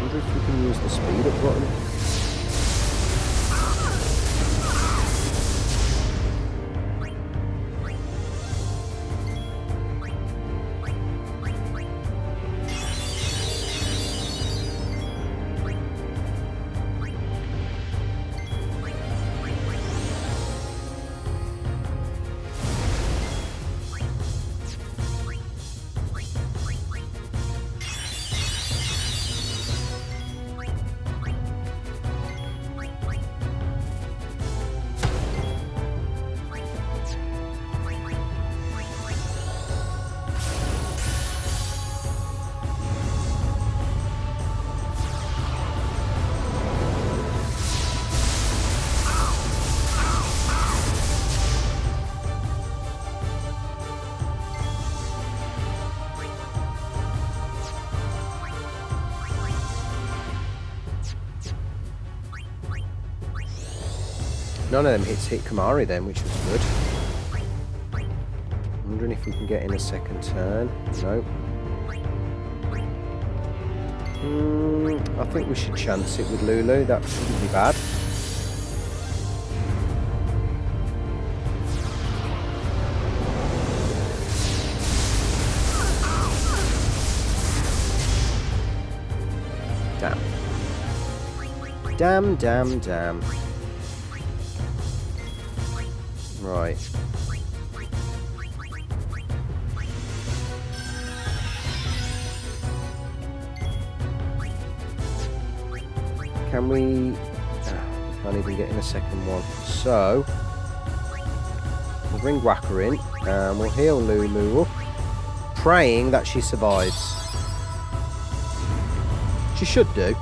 Speaker 1: If we can use the speed up button. none of them hits hit Kamari then, which was good. Wondering if we can get in a second turn. No. I think we should chance it with Lulu. That shouldn't be bad. Damn. Right. Can we... can't even get in a second one. So, we'll bring Wakka in, and we'll heal Lulu up, praying that she survives. She should do.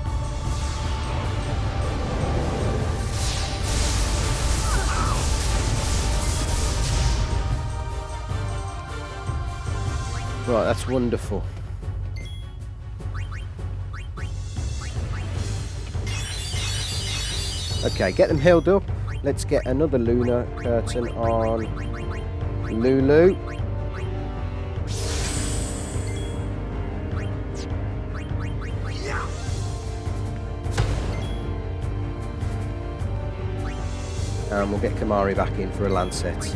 Speaker 1: Right, that's wonderful. Okay, get them healed up. Let's get another lunar curtain on Lulu. And we'll get Kamari back in for a Lancet.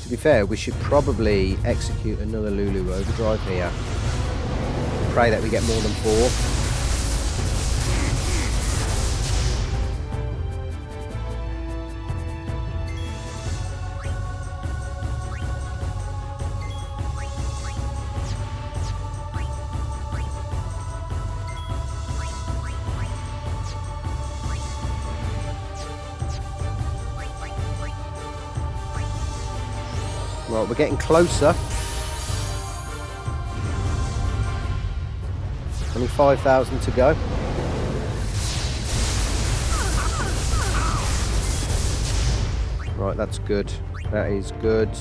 Speaker 1: To be fair, we should probably execute another Lulu overdrive here. Pray that we get more than 4. Right, we're getting closer. 25,000 to go. Right, that's good. That is good.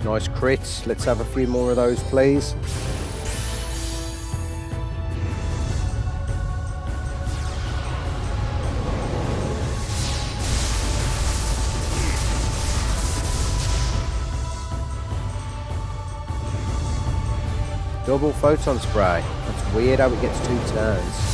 Speaker 1: Nice crits. Let's have a few more of those, please. Double photon spray. That's weird how it gets 2 turns.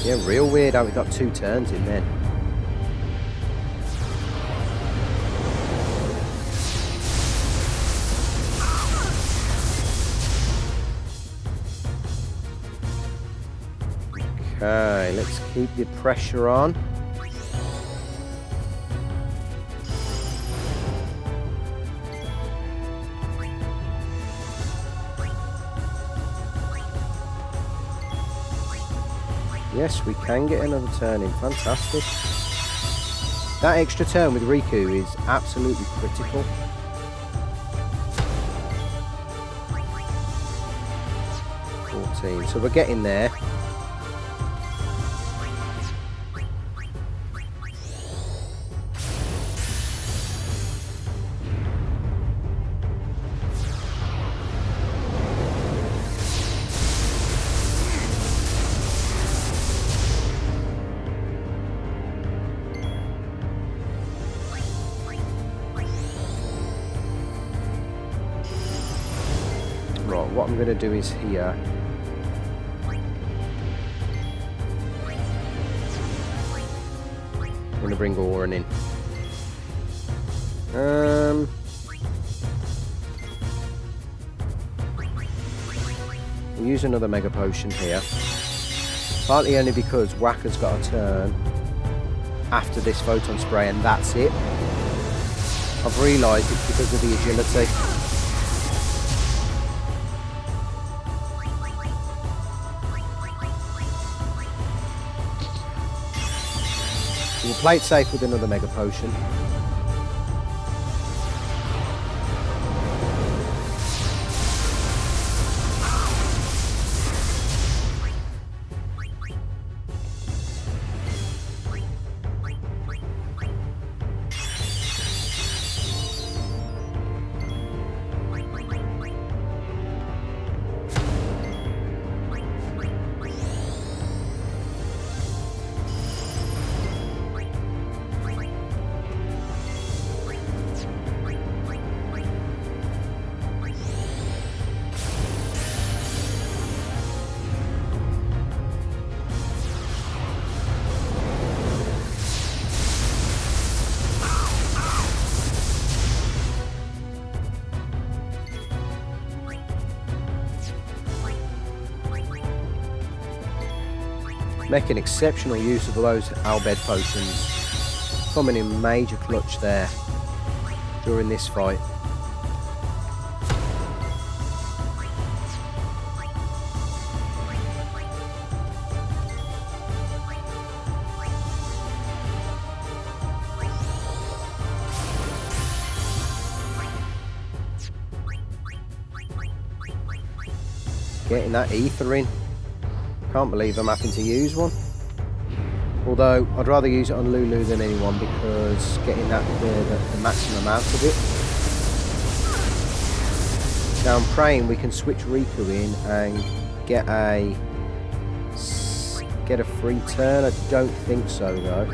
Speaker 1: Yeah, real weird how we got 2 turns in then. Okay, let's keep the pressure on. Yes, we can get another turn in. Fantastic. That extra turn with Rikku is absolutely critical. So we're getting there. what I'm going to do is here. I'm going to bring Auron in. We'll use another Mega Potion here. Partly only because Wakka's got a turn after this Photon Spray, and that's it. I've realised it's because of the agility. We'll play it safe with another Mega Potion. Making exceptional use of those Albed potions. Coming in major clutch there during this fight. Getting that ether in. Can't believe I'm having to use one. Although I'd rather use it on Lulu than anyone, because getting that the maximum out of it. Now I'm praying we can switch Rikku in and get a free turn. I don't think so though.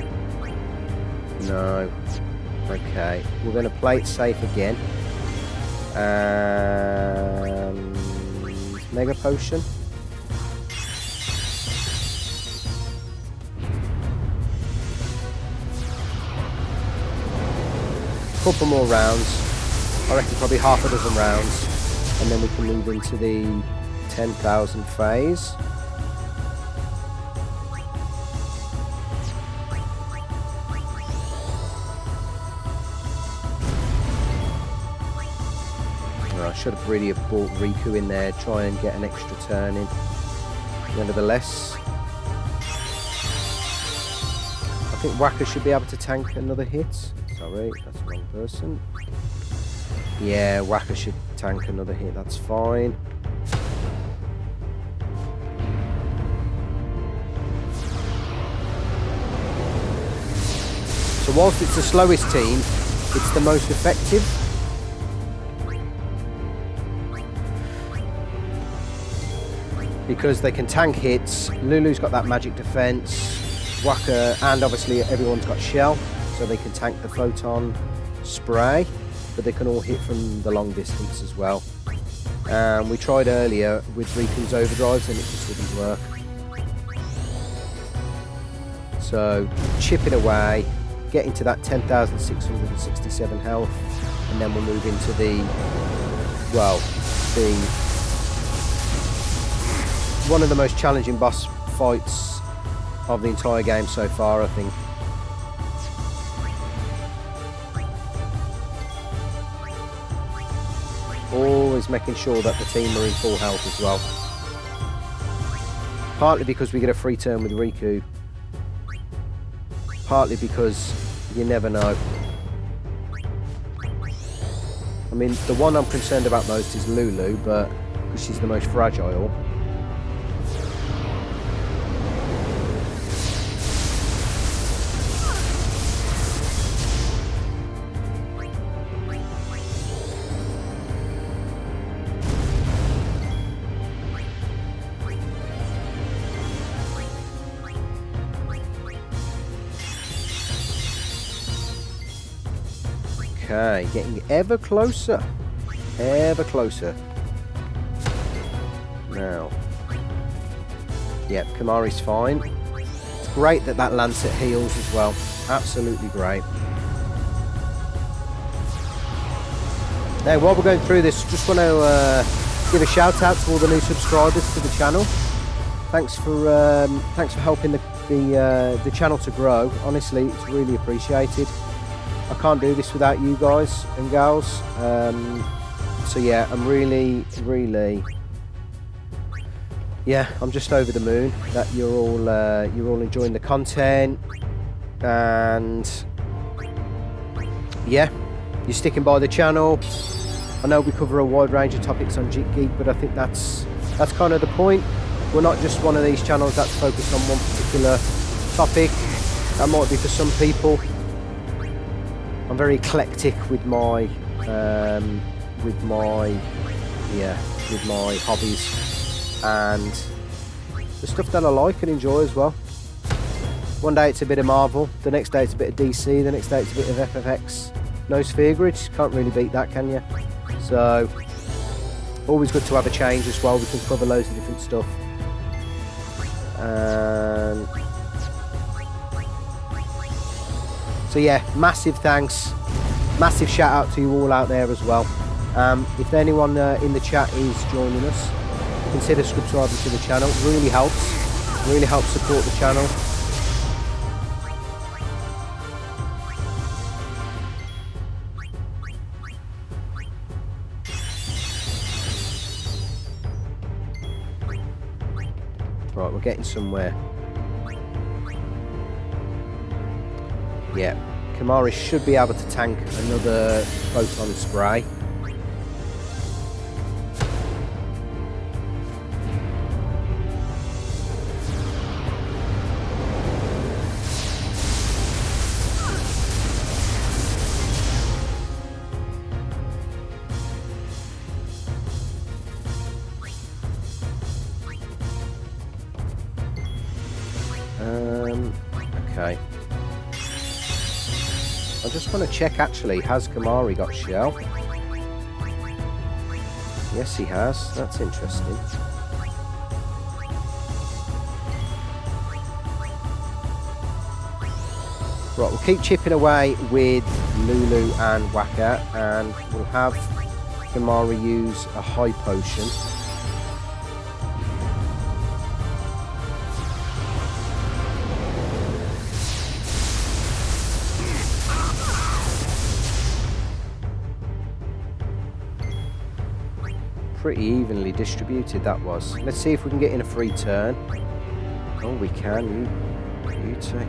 Speaker 1: No. Okay, we're going to play it safe again. Mega Potion. Couple more rounds. I reckon probably half a dozen rounds, and then we can move into the 10,000 phase. I should have really have brought Rikku in there, try and get an extra turn in. Nevertheless, I think Wakka should be able to tank another hit. Sorry, that's the wrong person. Yeah, Wakka should tank another hit, that's fine. So whilst it's the slowest team, it's the most effective. Because they can tank hits. Lulu's got that magic defense. Wakka, and obviously everyone's got shell, so they can tank the photon spray, but they can all hit from the long distance as well. We tried earlier with Riku's overdrives and it just didn't work. So chipping away, getting to that 10,667 health, and then we'll move into the one of the most challenging boss fights of the entire game so far, I think. Always making sure that the team are in full health as well. Partly because we get a free turn with Rikku. Partly because you never know. I mean, the one I'm concerned about most is Lulu, but because she's the most fragile. Okay, getting ever closer. Ever closer. Now. Yep, Kimahri's fine. It's great that that Lancet heals as well. Absolutely great. Now, while we're going through this, just want to give a shout out to all the new subscribers to the channel. Thanks for helping the channel to grow. Honestly, it's really appreciated. I can't do this without you guys and gals. So yeah, I'm really, yeah, I'm just over the moon that you're all enjoying the content, and yeah, you're sticking by the channel. I know we cover a wide range of topics on Jit Geek, but I think that's kind of the point. We're not just one of these channels that's focused on one particular topic. That might be for some people. I'm very eclectic with my hobbies and the stuff that I like and enjoy as well. One day it's a bit of Marvel, the next day it's a bit of DC, the next day it's a bit of FFX. No sphere grids, can't really beat that, can you? So always good to have a change as well. We can cover loads of different stuff. And so yeah, massive thanks, massive shout out to you all out there as well. If anyone in the chat is joining us, consider subscribing to the channel. It really helps support the channel. Right, we're getting somewhere. Yeah, Kimahri should be able to tank another photon spray. Okay. I just want to check actually, has Kimahri got shell? Yes, he has. That's interesting. Right, we'll keep chipping away with Lulu and Wakka, and we'll have Kimahri use a high potion. Pretty evenly distributed that was. Let's see if we can get in a free turn. Oh, we can. You take.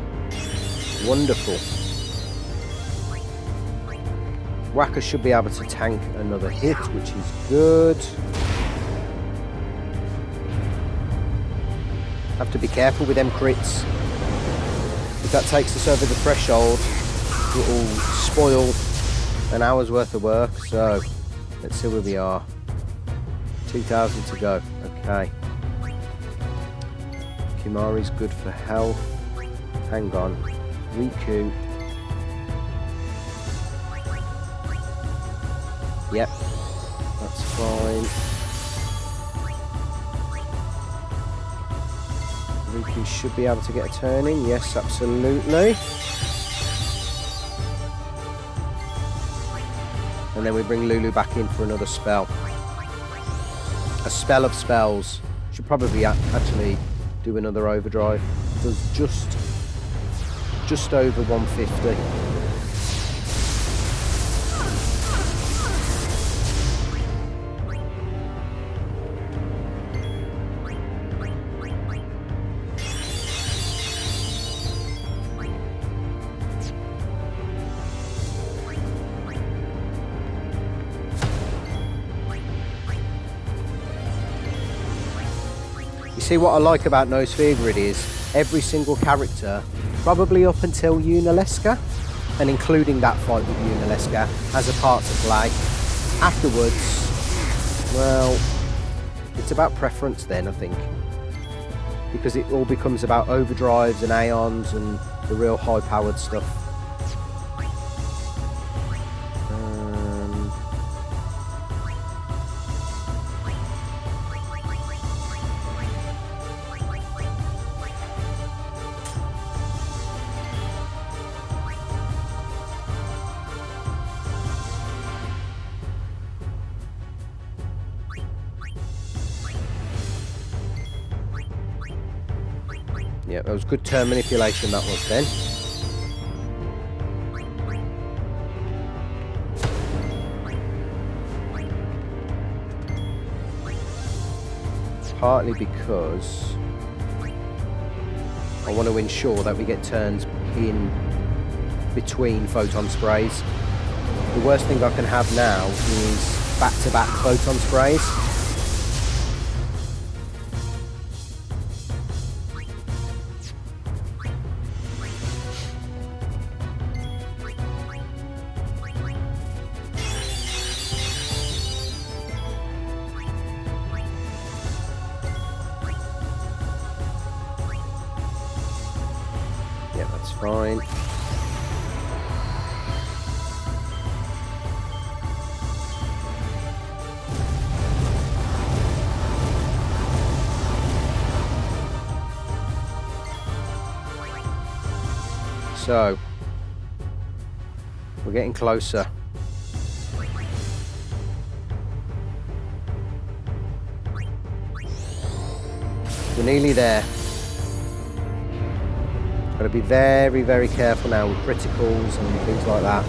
Speaker 1: Wonderful. Wakka should be able to tank another hit, which is good. Have to be careful with them crits. If that takes us over the threshold, it will spoil an hour's worth of work. So let's see where we are. 2,000 to go. Okay. Kimahri's good for health. Hang on. Rikku. Yep. That's fine. Rikku should be able to get a turn in. Yes, absolutely. And then we bring Lulu back in for another spell. A spell of spells. Should probably actually do another overdrive. Does just over 150. See, what I like about No Sphere Grid is every single character, probably up until Yunalesca, and including that fight with Yunalesca, has a part to play. Afterwards, well, it's about preference then, I think. Because it all becomes about overdrives and Aeons and the real high-powered stuff. Yeah, that was good turn manipulation, that was then. Partly because I want to ensure that we get turns in between photon sprays. The worst thing I can have now is back-to-back photon sprays. Yeah, that's fine. So, we're getting closer. We're nearly there. Got to be very, very careful now with criticals and things like that.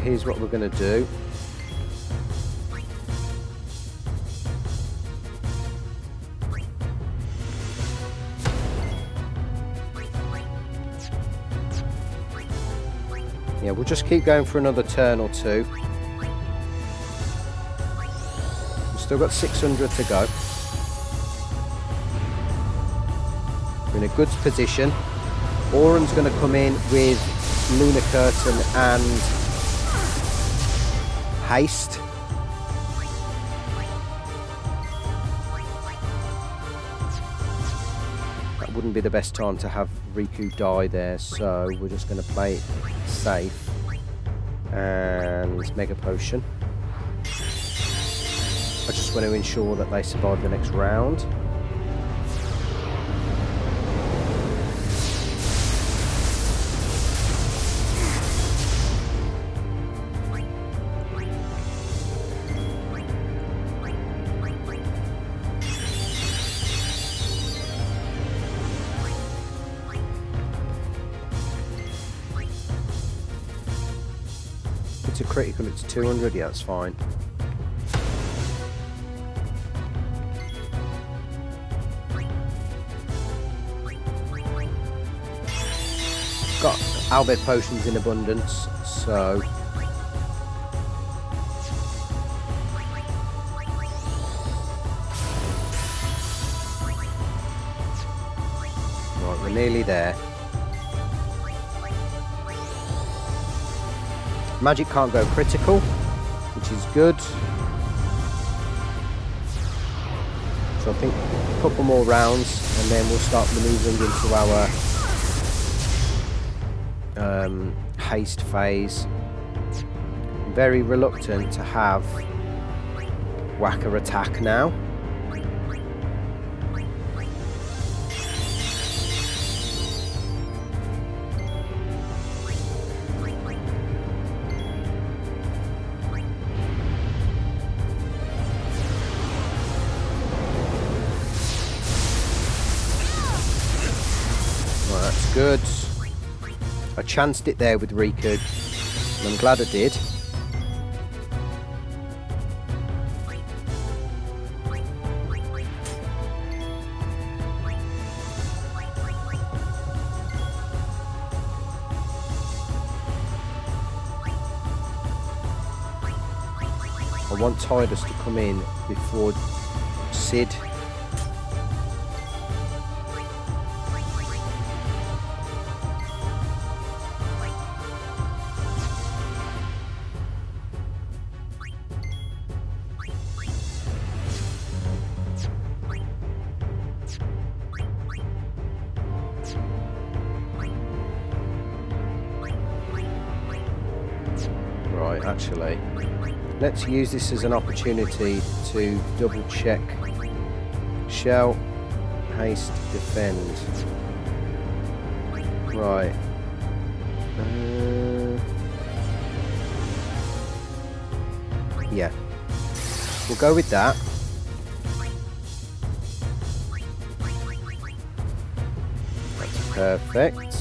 Speaker 1: Here's what we're going to do. Yeah, we'll just keep going for another turn or two. We've still got 600 to go. We're in a good position. Auron's going to come in with Lunar Curtain and Haste. That wouldn't be the best time to have Rikku die there, so we're just going to play it safe and Mega Potion. I just want to ensure that they survive the next round. It's a critical, it's 200, yeah, that's fine. Got Albed potions in abundance, so right, we're nearly there. Magic can't go critical, which is good. So I think a couple more rounds and then we'll start maneuvering into our haste phase. I'm very reluctant to have Wakka attack now. Good. I chanced it there with Rikku, and I'm glad I did. I want Tidus to come in before Sid. Right, actually, let's use this as an opportunity to double check. Shell, haste, defend. Right. Yeah. We'll go with that. That's perfect.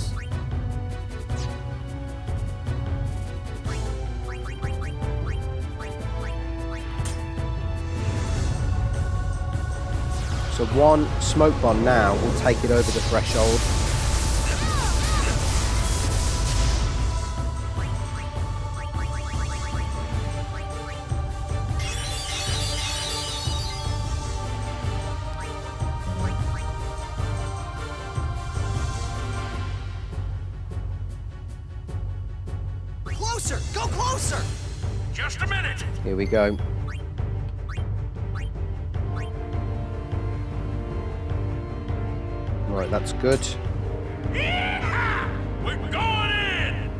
Speaker 1: So one smoke bomb now will take it over the threshold.
Speaker 3: Closer! Go closer!
Speaker 2: Just a minute.
Speaker 1: Here we go. Right, that's good.
Speaker 2: Yeehaw! We're going in.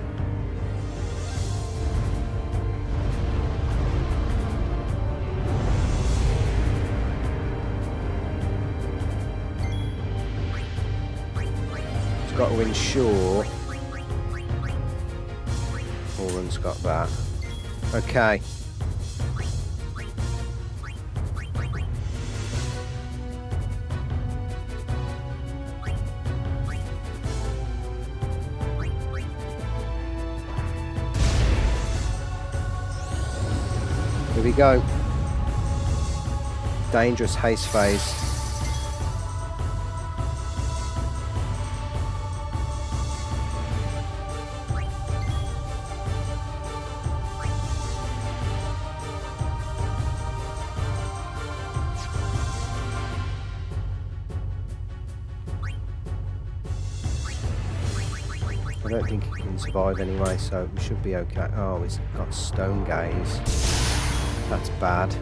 Speaker 1: It's got to ensure Auron's got that. Okay. Here we go. Dangerous haste phase. I don't think he can survive anyway, so we should be okay. Oh, he's got stone gaze. That's bad.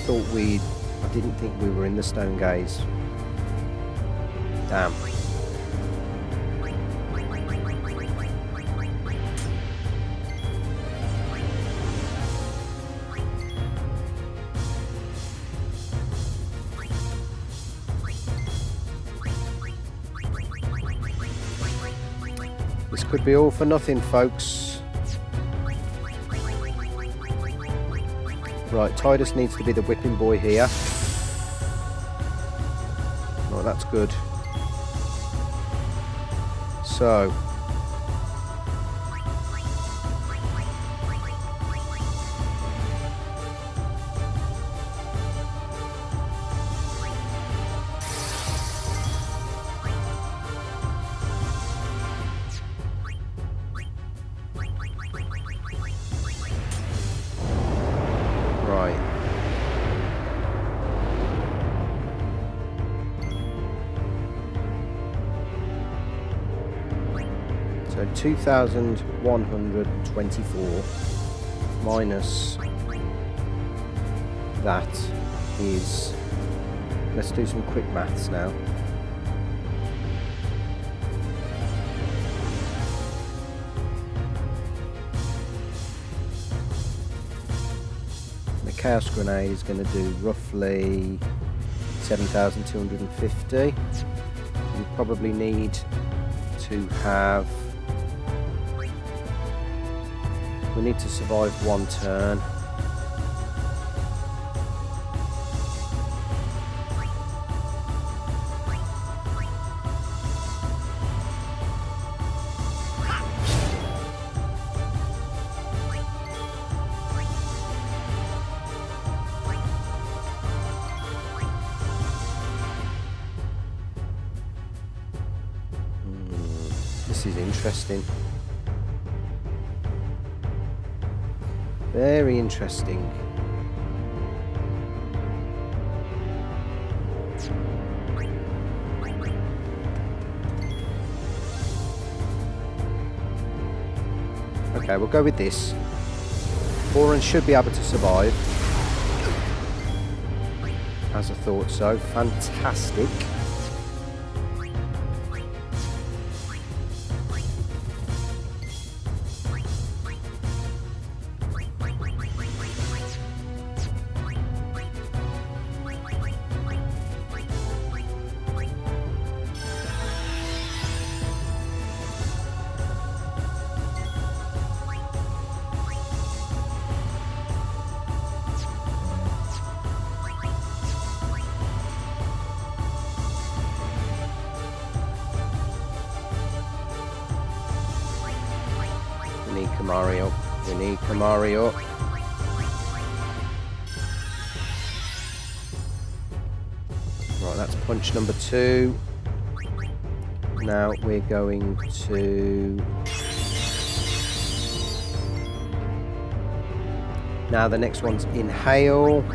Speaker 1: I didn't think we were in the stone gaze. Damn. This could be all for nothing, folks. Right, Tidus needs to be the whipping boy here. Oh, that's good. So. So 2,124 minus that is, let's do some quick maths now. The Chaos Grenade is going to do roughly 7,250. You probably need to have, we need to survive one turn. This is interesting. Very interesting. Okay, we'll go with this. Auron should be able to survive. As I thought so. Fantastic. Kamari up. We need Kamari up. Right, that's punch number 2. Now we're going to... Now the next one's Inhale.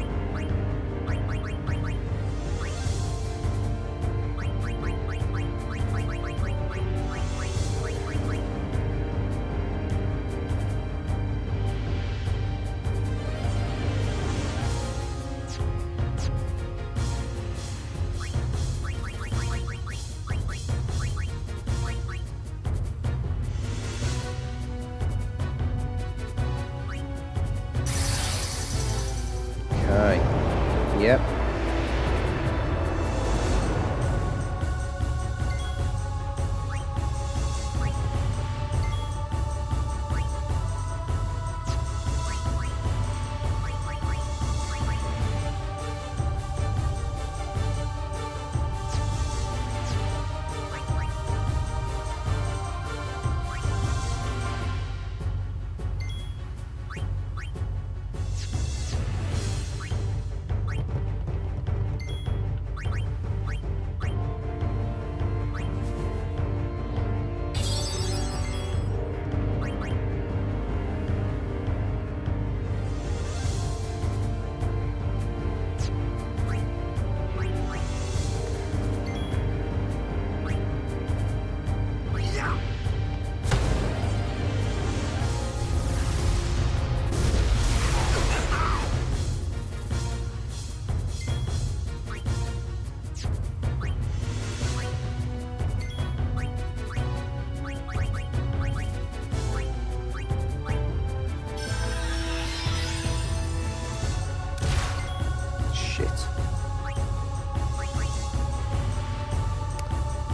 Speaker 1: Okay. Yep.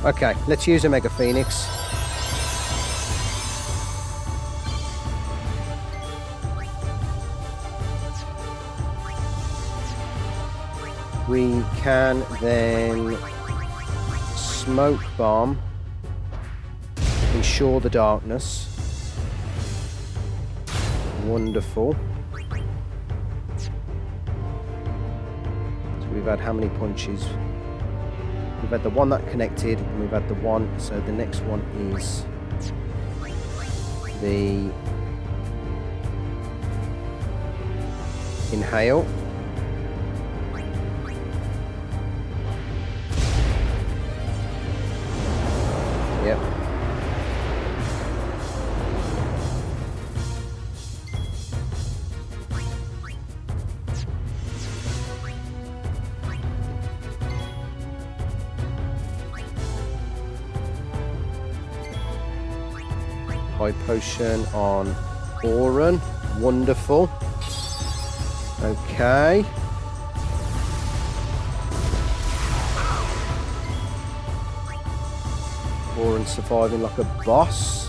Speaker 1: Okay, let's use a Mega Phoenix. We can then Smoke Bomb, ensure the darkness. Wonderful. So we've had how many punches? We've had the one that connected, and we've had the one, so the next one is the Inhale. Yep. High Potion on Auron. Wonderful. Okay. Auron surviving like a boss.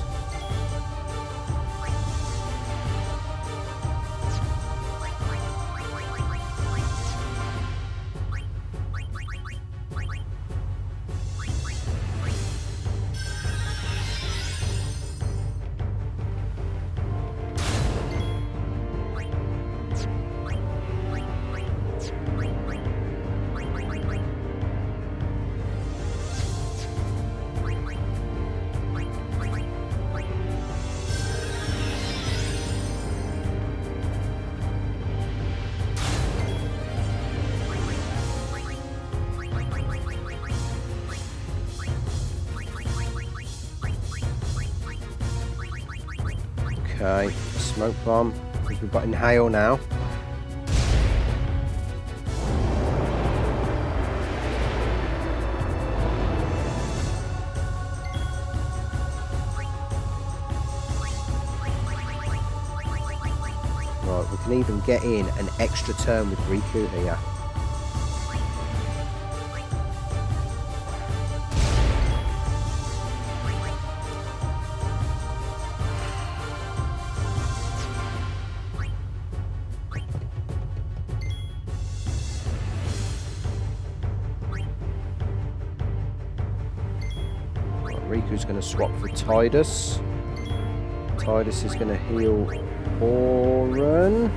Speaker 1: Okay, Smoke Bomb. I think we've got Inhale now. Right, we can even get in an extra turn with Rikku here. Riku's going to swap for Tidus. Tidus is going to heal Auron.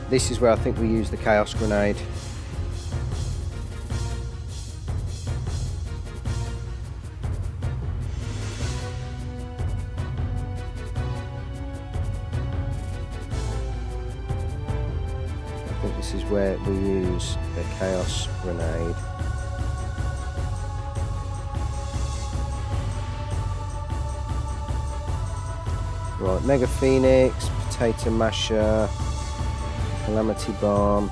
Speaker 1: This is where I think we use the Chaos Grenade. I think this is where we use the Chaos Grenade. Right, Mega Phoenix, Potato Masher, Calamity Bomb,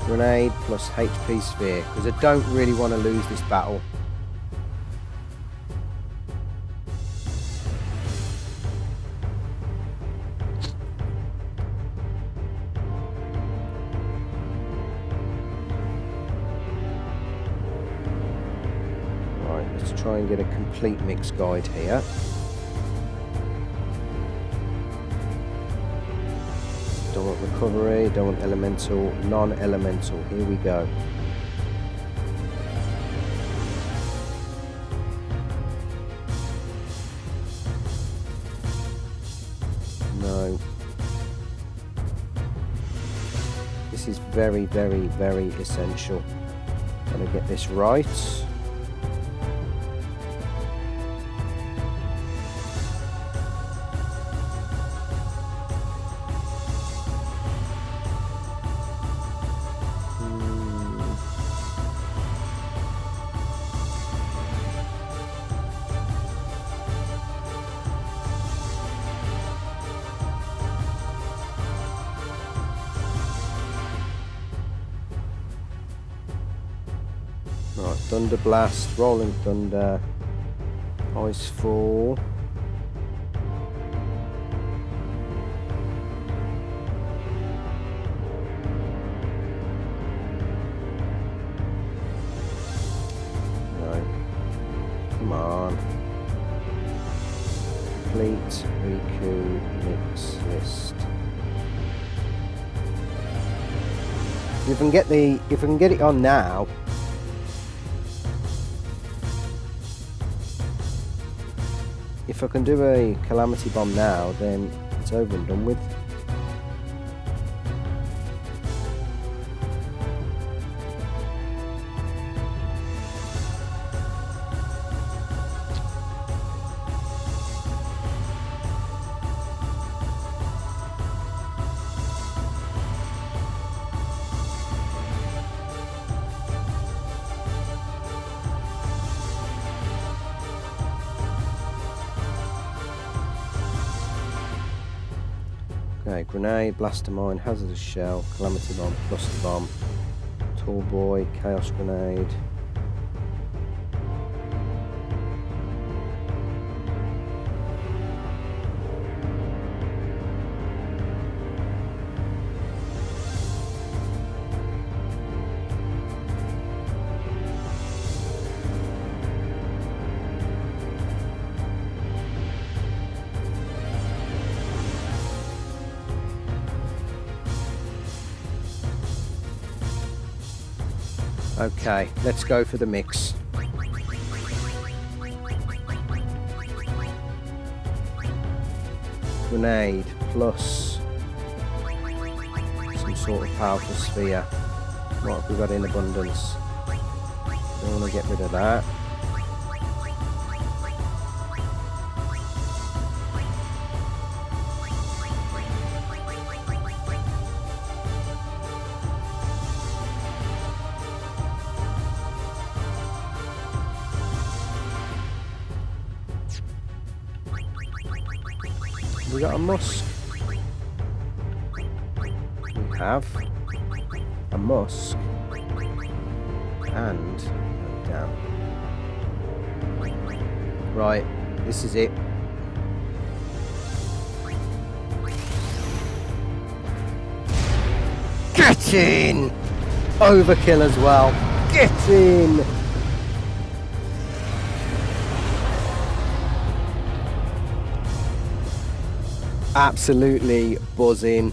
Speaker 1: Grenade plus HP Sphere, because I don't really want to lose this battle. Right, let's try and get a complete mix guide here. Don't want recovery, don't want elemental, non-elemental. Here we go. No. This is very, very, very essential. Gotta get this right. Right, Thunder Blast, Rolling Thunder, Ice Fall. No. Come on. Complete Rikku mix list. If I can get it on now. If I can do a Calamity Bomb now, then it's over and done with. Okay, Grenade, Blaster Mine, Hazardous Shell, Calamity Bomb, Cluster Bomb, Tall Boy, Chaos Grenade. Okay, let's go for the mix. Grenade plus some sort of powerful sphere. What have we got in abundance? Don't want to get rid of that. We got a musk. We have a musk and oh, damn. Right, this is it. Get in! Overkill as well. Get in! Absolutely buzzing.